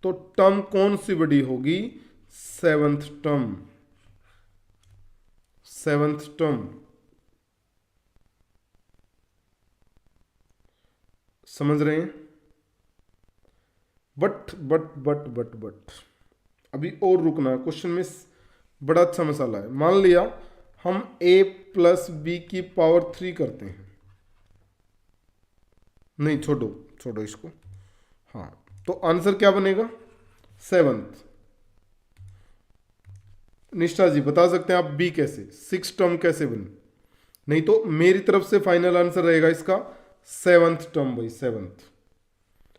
तो टर्म कौन सी बड़ी होगी? Seventh term. समझ रहे हैं? बट अभी और रुकना है, क्वेश्चन में बड़ा अच्छा मसाला है। मान लिया हम a प्लस बी की पावर 3 करते हैं, नहीं छोड़ो इसको, हाँ, तो आंसर क्या बनेगा? 7th। निष्ठा जी बता सकते हैं आप b कैसे, 6 टर्म कैसे बनी? नहीं तो मेरी तरफ से फाइनल आंसर रहेगा इसका 7th टर्म भाई, 7th।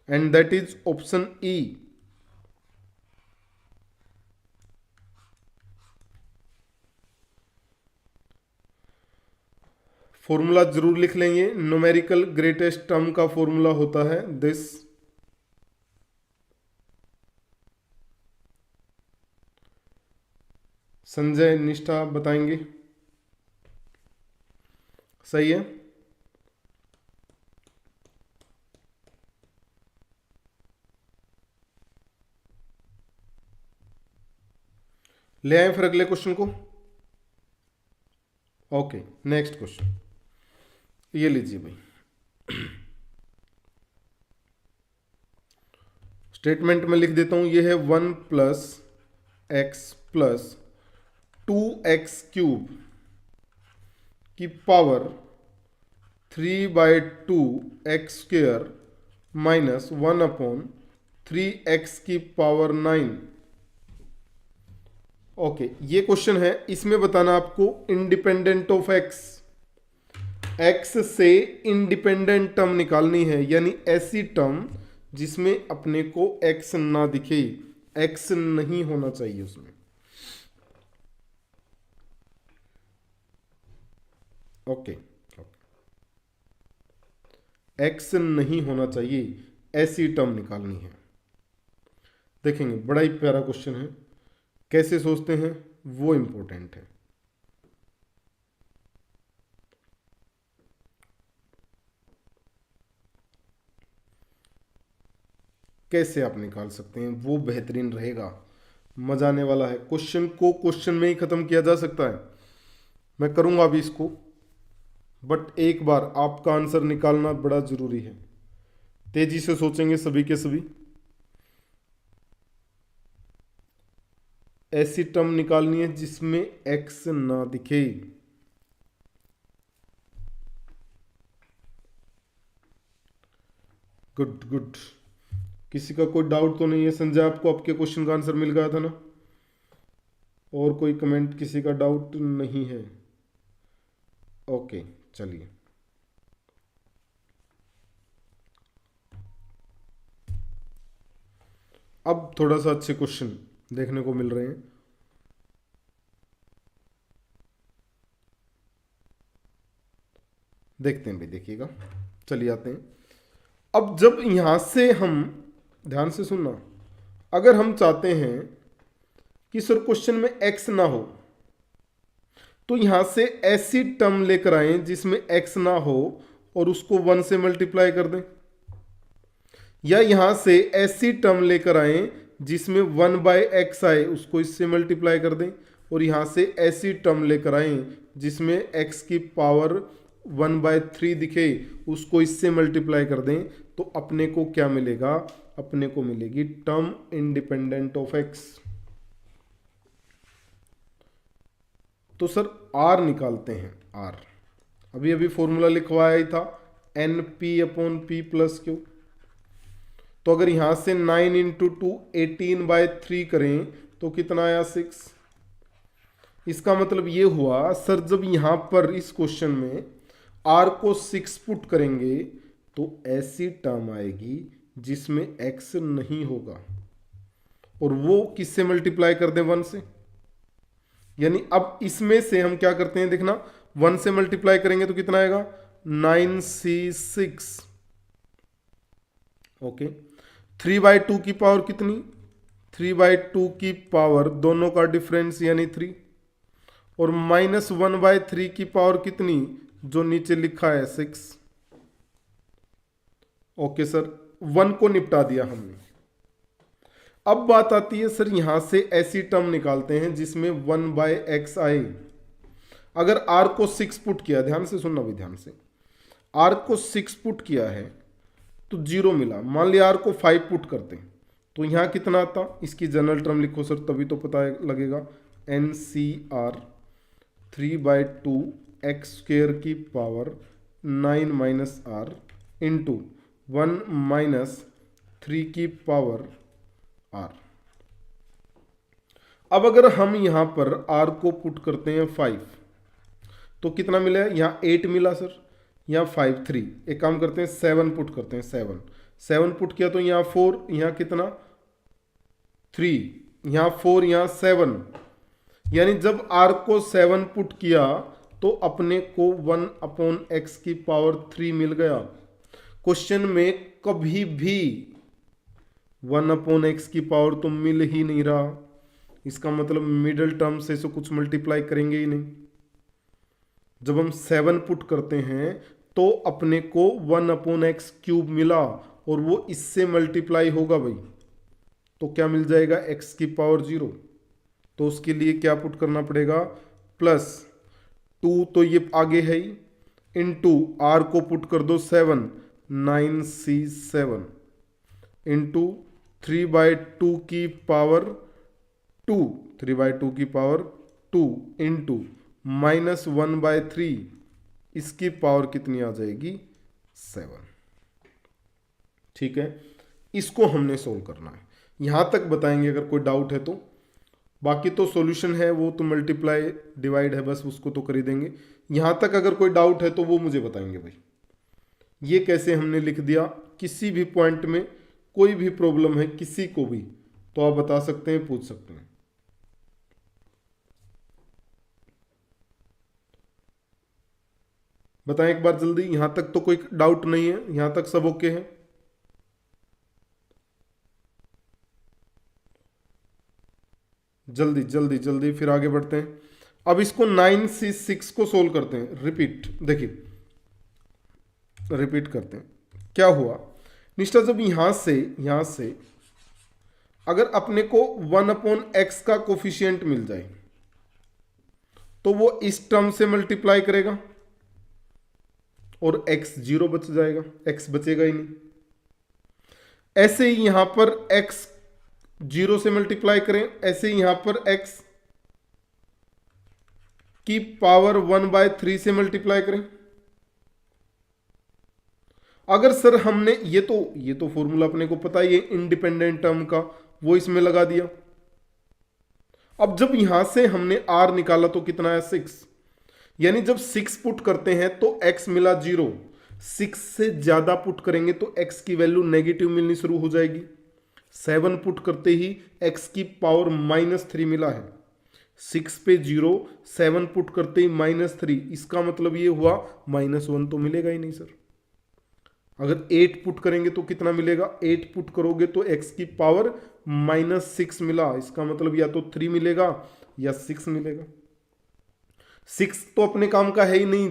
And that is option E. Formula जरूर लिख लेंगे। न्यूमेरिकल ग्रेटेस्ट टर्म का फॉर्मूला होता है दिस। संजय निष्ठा बताएंगे। सही है। ले आए फिर अगले क्वेश्चन को। ओके, नेक्स्ट क्वेश्चन ये लीजिए भाई। स्टेटमेंट में लिख देता हूं, ये है 1 plus x plus 2x cube की पावर 3/2 एक्स स्क्वेयर माइनस 1/3 की पावर 9। ओके, ये क्वेश्चन है। इसमें बताना आपको इंडिपेंडेंट ऑफ एक्स, एक्स से इंडिपेंडेंट टर्म निकालनी है, यानी ऐसी टर्म जिसमें अपने को एक्स ना दिखे, एक्स नहीं होना चाहिए उसमें। ओके, एक्स नहीं होना चाहिए, ऐसी टर्म निकालनी है। देखेंगे, बड़ा ही प्यारा क्वेश्चन है। कैसे सोचते हैं वो इंपॉर्टेंट है। कैसे आप निकाल सकते हैं वो बेहतरीन रहेगा, मजा आने वाला है। क्वेश्चन को क्वेश्चन में ही खत्म किया जा सकता है। मैं करूंगा अभी इसको, बट एक बार आपका आंसर निकालना बड़ा जरूरी है। तेजी से सोचेंगे सभी के सभी। ऐसी टर्म निकालनी है जिसमें एक्स ना दिखे। Good good. किसी का कोई डाउट तो नहीं है? संजय, आपको आपके क्वेश्चन का आंसर मिल गया था ना? और कोई कमेंट, किसी का डाउट नहीं है? ओके, चलिए। अब थोड़ा सा अच्छे क्वेश्चन देखने को मिल रहे हैं। देखते हैं भाई, देखिएगा। चलिए आते हैं। अब जब यहां से हम, ध्यान से सुनना, अगर हम चाहते हैं कि सर क्वेश्चन में एक्स ना हो, तो यहां से ऐसी टर्म लेकर आए जिसमें एक्स ना हो और उसको 1 से मल्टीप्लाई कर दें, या यहां से ऐसी टर्म लेकर आए जिसमें 1/x आए, उसको इससे मल्टीप्लाई कर दें, और यहां से ऐसी टर्म लेकर आए जिसमें x की पावर 1/3 दिखे, उसको इससे मल्टीप्लाई कर दें, तो अपने को क्या मिलेगा? अपने को मिलेगी टर्म इंडिपेंडेंट ऑफ x। तो सर r निकालते हैं। r अभी अभी फॉर्मूला लिखवाया ही था, NP/P + Q। तो अगर यहां से 9 × 2 18/3 करें तो कितना आया? 6। इसका मतलब ये हुआ सर, जब यहां पर इस क्वेश्चन में r को 6 पुट करेंगे तो ऐसी टर्म आएगी जिसमें x नहीं होगा, और वो किससे मल्टीप्लाई कर दें? 1 से। यानी अब इसमें से हम क्या करते हैं, देखना, 1 से मल्टीप्लाई करेंगे तो कितना आएगा? 9c6। ओके, 3/2 की पावर कितनी? 3/2 की पावर, दोनों का डिफरेंस यानी 3, और -1/3 की पावर कितनी? जो नीचे लिखा है 6। ओके सर, 1 को निपटा दिया हमने। अब बात आती है सर, यहां से ऐसी टर्म निकालते हैं जिसमें 1/x आए। अगर r को 6 पुट किया, ध्यान से सुनना भी, ध्यान से, r को 6 पुट किया है तो 0 मिला। मान लिया r को 5 पुट करते हैं तो यहां कितना आता? इसकी जनरल टर्म लिखो सर, तभी तो पता लगेगा। NCR 3/2 एक्स स्क्वेयर की पावर 9 - r इंटू 1 - 3 की पावर r। अब अगर हम यहां पर r को पुट करते हैं 5 तो कितना मिला? यहां 8 मिला सर, यहाँ 5 3। एक काम करते हैं, 7 पुट करते हैं। 7 पुट किया तो यहाँ 4, यहाँ कितना 3, यहाँ 4, यहाँ 7, यानी जब r को 7 पुट किया तो अपने को 1/x की पावर 3 मिल गया। क्वेश्चन में कभी भी 1/x की पावर तो मिल ही नहीं रहा, इसका मतलब मिडिल टर्म से कुछ मल्टीप्लाई करेंगे ही नहीं। जब हम 7 पुट करते हैं तो अपने को 1/x क्यूब मिला और वो इससे मल्टीप्लाई होगा भाई, तो क्या मिल जाएगा x की पावर 0। तो उसके लिए क्या पुट करना पड़ेगा, +2, तो ये आगे है ही, इंटू r को पुट कर दो 7, 9c7 इंटू 3/2 की पावर 2, 3/2 की पावर 2 इंटू -1/3, इसकी पावर कितनी आ जाएगी 7। ठीक है, इसको हमने सोल्व करना है। यहां तक बताएंगे अगर कोई डाउट है तो, बाकी तो सॉल्यूशन है वो तो मल्टीप्लाई डिवाइड है, बस उसको तो कर ही देंगे। यहां तक अगर कोई डाउट है तो वो मुझे बताएंगे भाई ये कैसे हमने लिख दिया। किसी भी पॉइंट में कोई भी प्रॉब्लम है किसी को भी तो आप बता सकते हैं, पूछ सकते हैं। बताएं एक बार जल्दी, यहां तक तो कोई डाउट नहीं है, यहां तक सब ओके है। जल्दी जल्दी जल्दी फिर आगे बढ़ते हैं। अब इसको 9c6 को सोल्व करते हैं। रिपीट, देखिए रिपीट करते हैं। क्या हुआ निष्ठा, जब यहां से अगर अपने को 1/x का कोफिशिएंट मिल जाए तो वो इस टर्म से मल्टीप्लाई करेगा और x 0 बच जाएगा, x बचेगा ही नहीं। ऐसे ही यहां पर x 0 से मल्टीप्लाई करें, ऐसे ही यहां पर x की पावर 1/3 से मल्टीप्लाई करें। अगर सर हमने ये तो फॉर्मूला अपने को पता ही है इंडिपेंडेंट टर्म का, वो इसमें लगा दिया। अब जब यहां से हमने r निकाला तो कितना है 6, यानी जब 6 पुट करते हैं तो x मिला 0, 6 से ज्यादा पुट करेंगे तो x की वैल्यू नेगेटिव मिलनी शुरू हो जाएगी। 7 पुट करते ही x की पावर -3 मिला है, 6 पे 0, 7 पुट करते ही -3, इसका मतलब ये हुआ -1 तो मिलेगा ही नहीं सर। अगर 8 पुट करेंगे तो कितना मिलेगा, 8 पुट करोगे तो x की पावर -6 मिला, इसका मतलब या तो 3 मिलेगा या 6 मिलेगा। 6 तो अपने काम का है ही नहीं,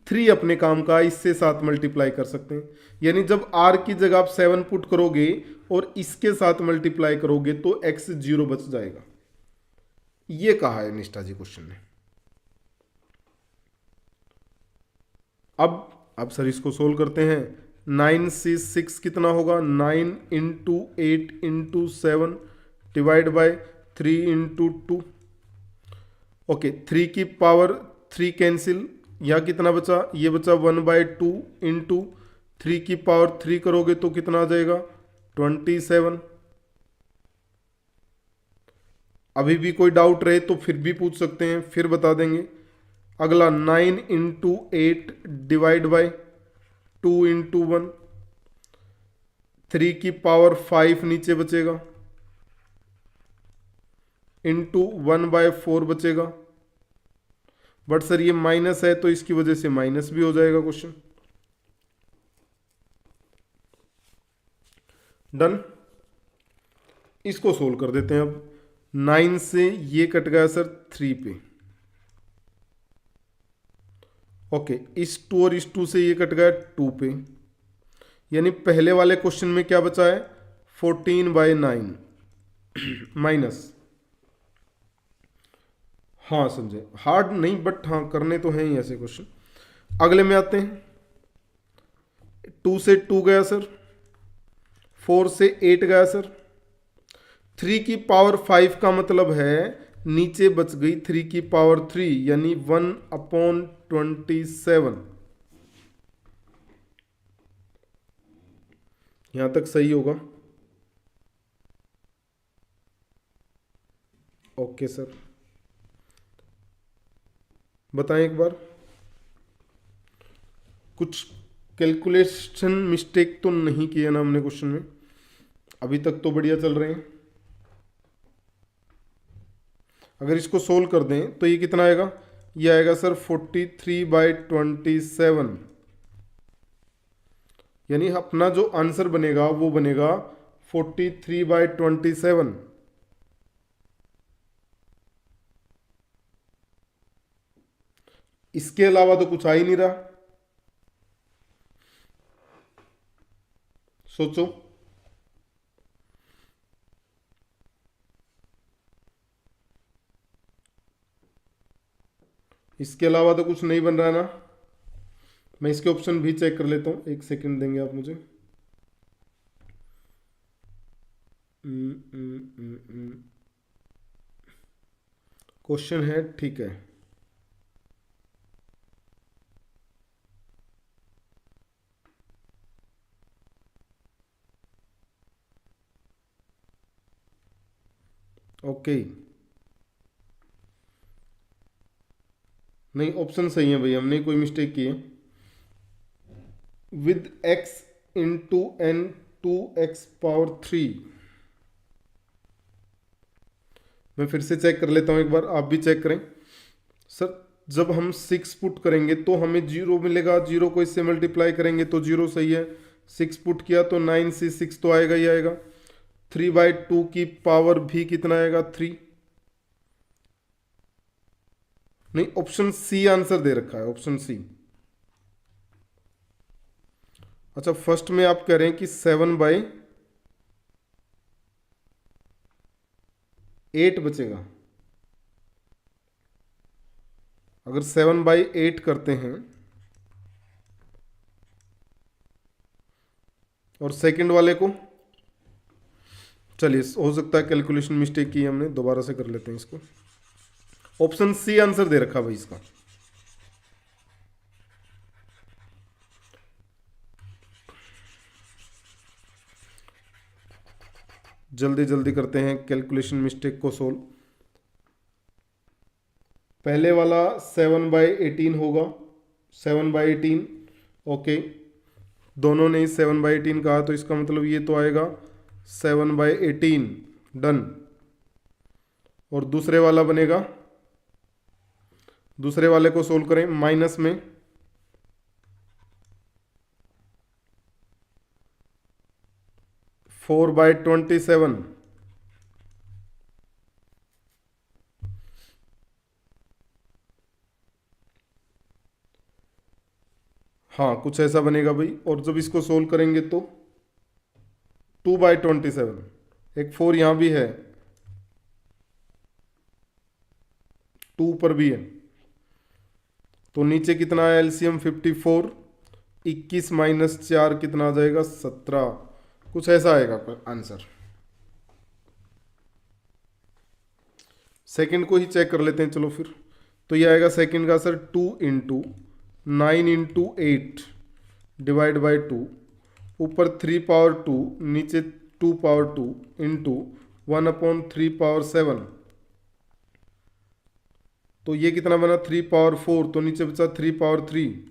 3 अपने काम का, इससे साथ मल्टीप्लाई कर सकते हैं। यानी जब r की जगह आप 7 पुट करोगे और इसके साथ मल्टीप्लाई करोगे तो x 0 बच जाएगा। ये कहा है निष्ठा जी क्वेश्चन ने। अब सर इसको सोल्व करते हैं। 9c6 कितना होगा, 9 into 8 into 7 divide by 3 into 2। Okay, 3 की पावर 3 कैंसिल, यह कितना बचा, ये बचा 1/2 इंटू 3 की पावर 3 करोगे तो कितना आ जाएगा 27। अभी भी कोई डाउट रहे तो फिर भी पूछ सकते हैं, फिर बता देंगे। अगला 9 इंटू 8 डिवाइड बाय 2 इंटू 1, 3 की पावर 5 नीचे बचेगा इंटू 1/4 बचेगा। बट सर ये माइनस है तो इसकी वजह से माइनस भी हो जाएगा क्वेश्चन। डन, इसको सोल्व कर देते हैं। अब 9 से ये कट गया सर 3 पे, ओके, इस 2 और इस 2 से ये कट गया 2 पे, यानी पहले वाले क्वेश्चन में क्या बचा है 14/9 माइनस। हाँ संजय, हार्ड नहीं बट हाँ करने तो हैं ही ऐसे क्वेश्चन। अगले में आते हैं। 2 से 2 गया सर, 4 से 8 गया सर, 3 की पावर 5 का मतलब है नीचे बच गई 3 की पावर 3, यानी 1/27। यहां तक सही होगा। ओके सर, बताएं एक बार, कुछ कैलकुलेशन मिस्टेक तो नहीं किया ना हमने क्वेश्चन में, अभी तक तो बढ़िया चल रहे हैं। अगर इसको सोल्व कर दें तो ये कितना आएगा, ये आएगा सर 43/27, यानी अपना जो आंसर बनेगा वो बनेगा 43/27। इसके अलावा तो कुछ आ ही नहीं रहा, सोचो। इसके अलावा तो कुछ नहीं बन रहा है ना। मैं इसके ऑप्शन भी चेक कर लेता हूं, एक सेकंड देंगे आप मुझे। क्वेश्चन है, ठीक है। ओके, नहीं ऑप्शन सही है भाई, हमने कोई मिस्टेक की है। With x into N 2x⁻3। मैं फिर से चेक कर लेता हूं एक बार, आप भी चेक करें। सर जब हम 6 पुट करेंगे तो हमें 0 मिलेगा, 0 को इससे मल्टीप्लाई करेंगे तो 0 सही है। 6 पुट किया तो 9 से 6 तो आएगा ही आएगा। 3/2 की पावर भी कितना आएगा, 3। नहीं, ऑप्शन सी आंसर दे रखा है, ऑप्शन सी। अच्छा, फर्स्ट में आप कह रहे हैं कि 7/8 बचेगा। अगर 7/8 करते हैं और सेकंड वाले को, चलिए हो सकता है कैलकुलेशन मिस्टेक की हमने, दोबारा से कर लेते हैं इसको। ऑप्शन सी आंसर दे रखा भाई इसका। जल्दी जल्दी करते हैं कैलकुलेशन मिस्टेक को सोल्व। पहले वाला 7/18 होगा, 7/18। ओके, दोनों ने 7/18 कहा तो इसका मतलब ये तो आएगा 7/18, डन। और दूसरे वाला बनेगा, दूसरे वाले को सोल्व करें माइनस में। Four by 27। हाँ कुछ ऐसा बनेगा भाई। और जब इसको सोल्व करेंगे तो 2/27, एक 4 यहां भी है, 2 पर भी है, तो नीचे कितना है एलसीएम 54। 21 माइनस 4 कितना आ जाएगा, 17। कुछ ऐसा आएगा आंसर। सेकंड को ही चेक कर लेते हैं चलो फिर। तो ये आएगा सेकंड का आंसर 2 × 9 × 8 डिवाइड बाई 2, ऊपर 3/2, नीचे 2/2 इंटू 1/3/7। तो ये कितना बना 3/4, तो नीचे बचा 3/3।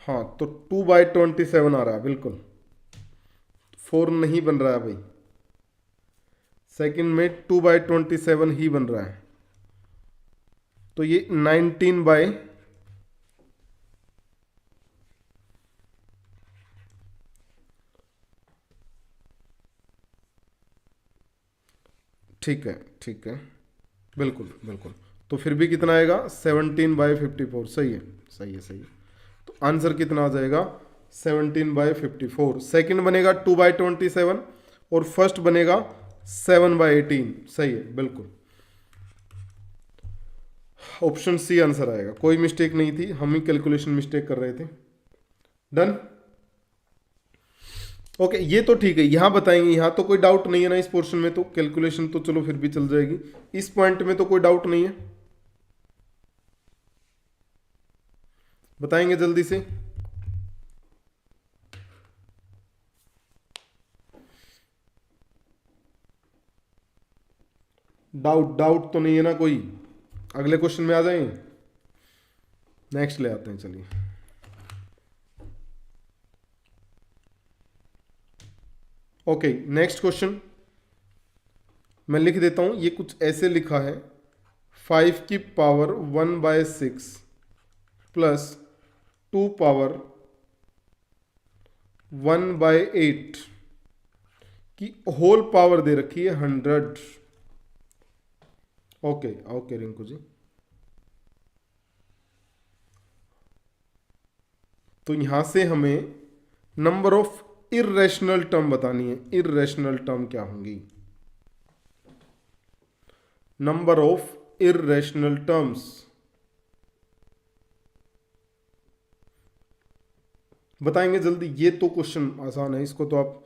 हाँ तो 2/27 आ रहा है बिल्कुल, 4 नहीं बन रहा है भाई। सेकंड में 2/27 ही बन रहा है, तो ये 19 ठीक है, ठीक है, बिल्कुल बिल्कुल। तो फिर भी कितना आएगा 17/54, सही है, सही है, सही है। तो आंसर कितना आ जाएगा 17/54। सेकंड बनेगा 2/27 और फर्स्ट बनेगा 7/18, सही है बिल्कुल। ऑप्शन सी आंसर आएगा, कोई मिस्टेक नहीं थी, हम ही कैलकुलेशन मिस्टेक कर रहे थे। डन। ओके, ये तो ठीक है, यहां बताएंगे, यहां तो कोई डाउट नहीं है ना इस पोर्शन में, तो कैलकुलेशन तो चलो फिर भी चल जाएगी। इस पॉइंट में तो कोई डाउट नहीं है, बताएंगे जल्दी से। डाउट डाउट तो नहीं है ना कोई, अगले क्वेश्चन में आ जाएं। नेक्स्ट ले आते हैं, चलिए। ओके, नेक्स्ट क्वेश्चन मैं लिख देता हूं। ये कुछ ऐसे लिखा है, 5⁻1/6 प्लस 2⁻1/8 की होल पावर दे रखी है 100। ओके ओके रिंकू जी, तो यहां से हमें नंबर ऑफ इर्रेशनल टर्म बतानी है। इर्रेशनल टर्म क्या होंगी? नंबर ऑफ इर्रेशनल टर्म्स बताएंगे जल्दी। ये तो क्वेश्चन आसान है, इसको तो आप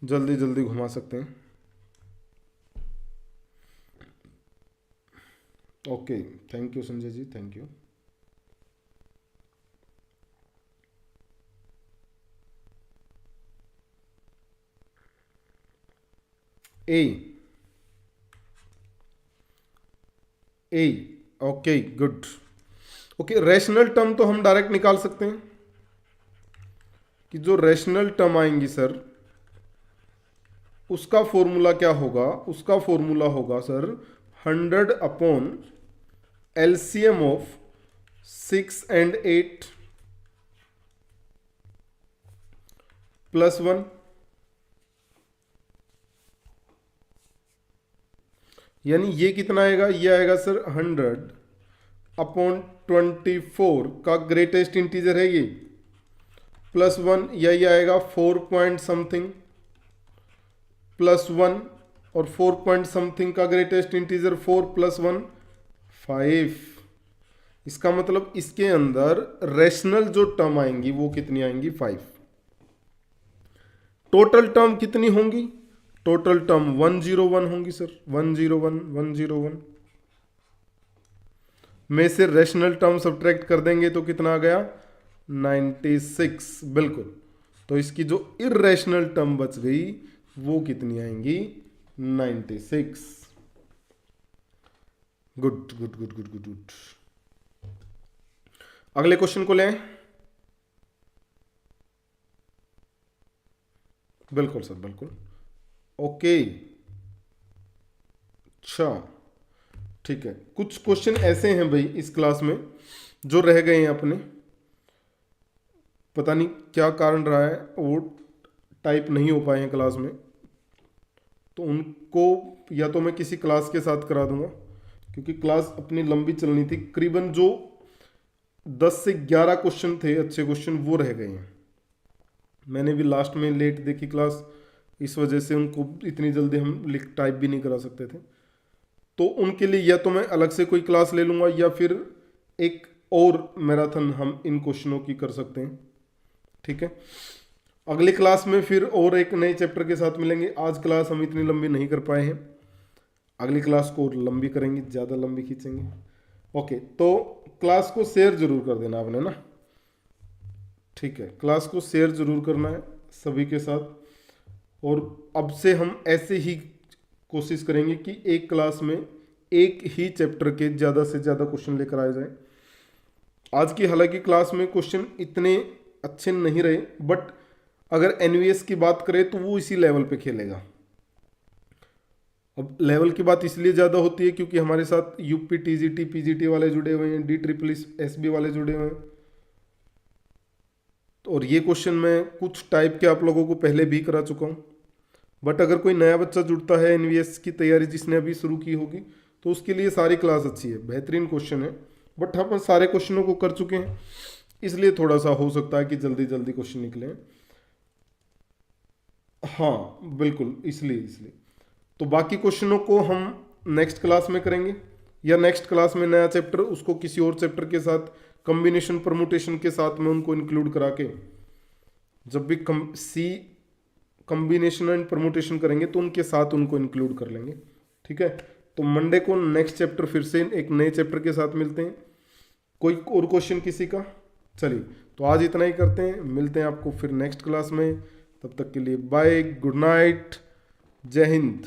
जल्दी जल्दी घुमा सकते हैं। Okay, thank you Sanjay ji, thank you. Ah okay good. Okay, rational term तो हम डायरेक्ट निकाल सकते हैं कि जो रैशनल टर्म आएंगी सर, उसका फॉर्मूला क्या होगा? उसका फॉर्मूला होगा sir 100 upon LCM of 6 and 8 +1। यानी ये कितना आएगा? ये आएगा सर 100 अपॉन 24 का ग्रेटेस्ट इंटीजर है ये, +1। यही आएगा 4 पॉइंट समथिंग +1, और 4 पॉइंट समथिंग का ग्रेटेस्ट इंटीजर 4 + 1 5। इसका मतलब इसके अंदर रैशनल जो टर्म आएंगी वो कितनी आएंगी? 5। टोटल टर्म कितनी होंगी? टोटल टर्म 101 होंगी सर, 101 101 में से रैशनल टर्म सब्ट्रैक्ट कर देंगे तो कितना आ गया? 96। बिल्कुल। तो इसकी जो इर्रेशनल टर्म बच गई वो कितनी आएंगी? 96। Good good good good good good. अगले क्वेश्चन को लें। बिल्कुल सर, बिल्कुल। ओके, अच्छा ठीक है। कुछ क्वेश्चन ऐसे हैं भाई इस क्लास में जो रह गए हैं अपने, पता नहीं क्या कारण रहा है, वो टाइप नहीं हो पाए हैं क्लास में, तो उनको या तो मैं किसी क्लास के साथ करा दूंगा, क्योंकि क्लास अपनी लंबी चलनी थी। करीबन जो 10 से 11 क्वेश्चन थे अच्छे क्वेश्चन, वो रह गए हैं। मैंने भी लास्ट में लेट देखी क्लास, इस वजह से उनको इतनी जल्दी हम लिख टाइप भी नहीं करा सकते थे। तो उनके लिए या तो मैं अलग से कोई क्लास ले लूँगा, या फिर एक और मैराथन हम इन क्वेश्चनों की कर सकते हैं। ठीक है, अगली क्लास में फिर और एक नए चैप्टर के साथ मिलेंगे। आज क्लास हम इतनी लंबी नहीं कर पाए हैं, अगली क्लास को लंबी करेंगे, ज़्यादा लंबी खींचेंगे। ओके, तो क्लास को शेयर जरूर कर देना आपने ना। ठीक है, क्लास को शेयर जरूर करना है सभी के साथ। और अब से हम ऐसे ही कोशिश करेंगे कि एक क्लास में एक ही चैप्टर के ज़्यादा से ज़्यादा क्वेश्चन लेकर आए जाए। आज की हालांकि क्लास में क्वेश्चन इतने अच्छे नहीं रहे, बट अगर एनवीएस की बात करें तो वो इसी लेवल पे खेलेगा। अब लेवल की बात इसलिए ज़्यादा होती है क्योंकि हमारे साथ यूपी टीजीटी पीजीटी वाले जुड़े हुए हैं, DSSB वाले जुड़े हुए हैं। और ये क्वेश्चन मैं कुछ टाइप के आप लोगों को पहले भी करा चुका हूँ, बट अगर कोई नया बच्चा जुड़ता है एनवीएस की तैयारी जिसने अभी शुरू की होगी, तो उसके लिए सारी क्लास अच्छी है, बेहतरीन क्वेश्चन है। बट हम सारे क्वेश्चनों को कर चुके हैं, इसलिए थोड़ा सा हो सकता है कि जल्दी जल्दी क्वेश्चन निकले। हाँ बिल्कुल, इसलिए तो बाकी क्वेश्चनों को हम नेक्स्ट क्लास में करेंगे, या नेक्स्ट क्लास में नया चैप्टर उसको किसी और चैप्टर के साथ कॉम्बिनेशन परमुटेशन के साथ में उनको इंक्लूड करा के, जब भी कॉम्बिनेशन एंड परमुटेशन करेंगे तो उनके साथ उनको इंक्लूड कर लेंगे। ठीक है, तो मंडे को नेक्स्ट चैप्टर फिर से एक नए चैप्टर के साथ मिलते हैं। कोई और क्वेश्चन किसी का? चलिए, तो आज इतना ही करते हैं, मिलते हैं आपको फिर नेक्स्ट क्लास में। तब तक के लिए बाय, गुड नाइट, जय हिंद।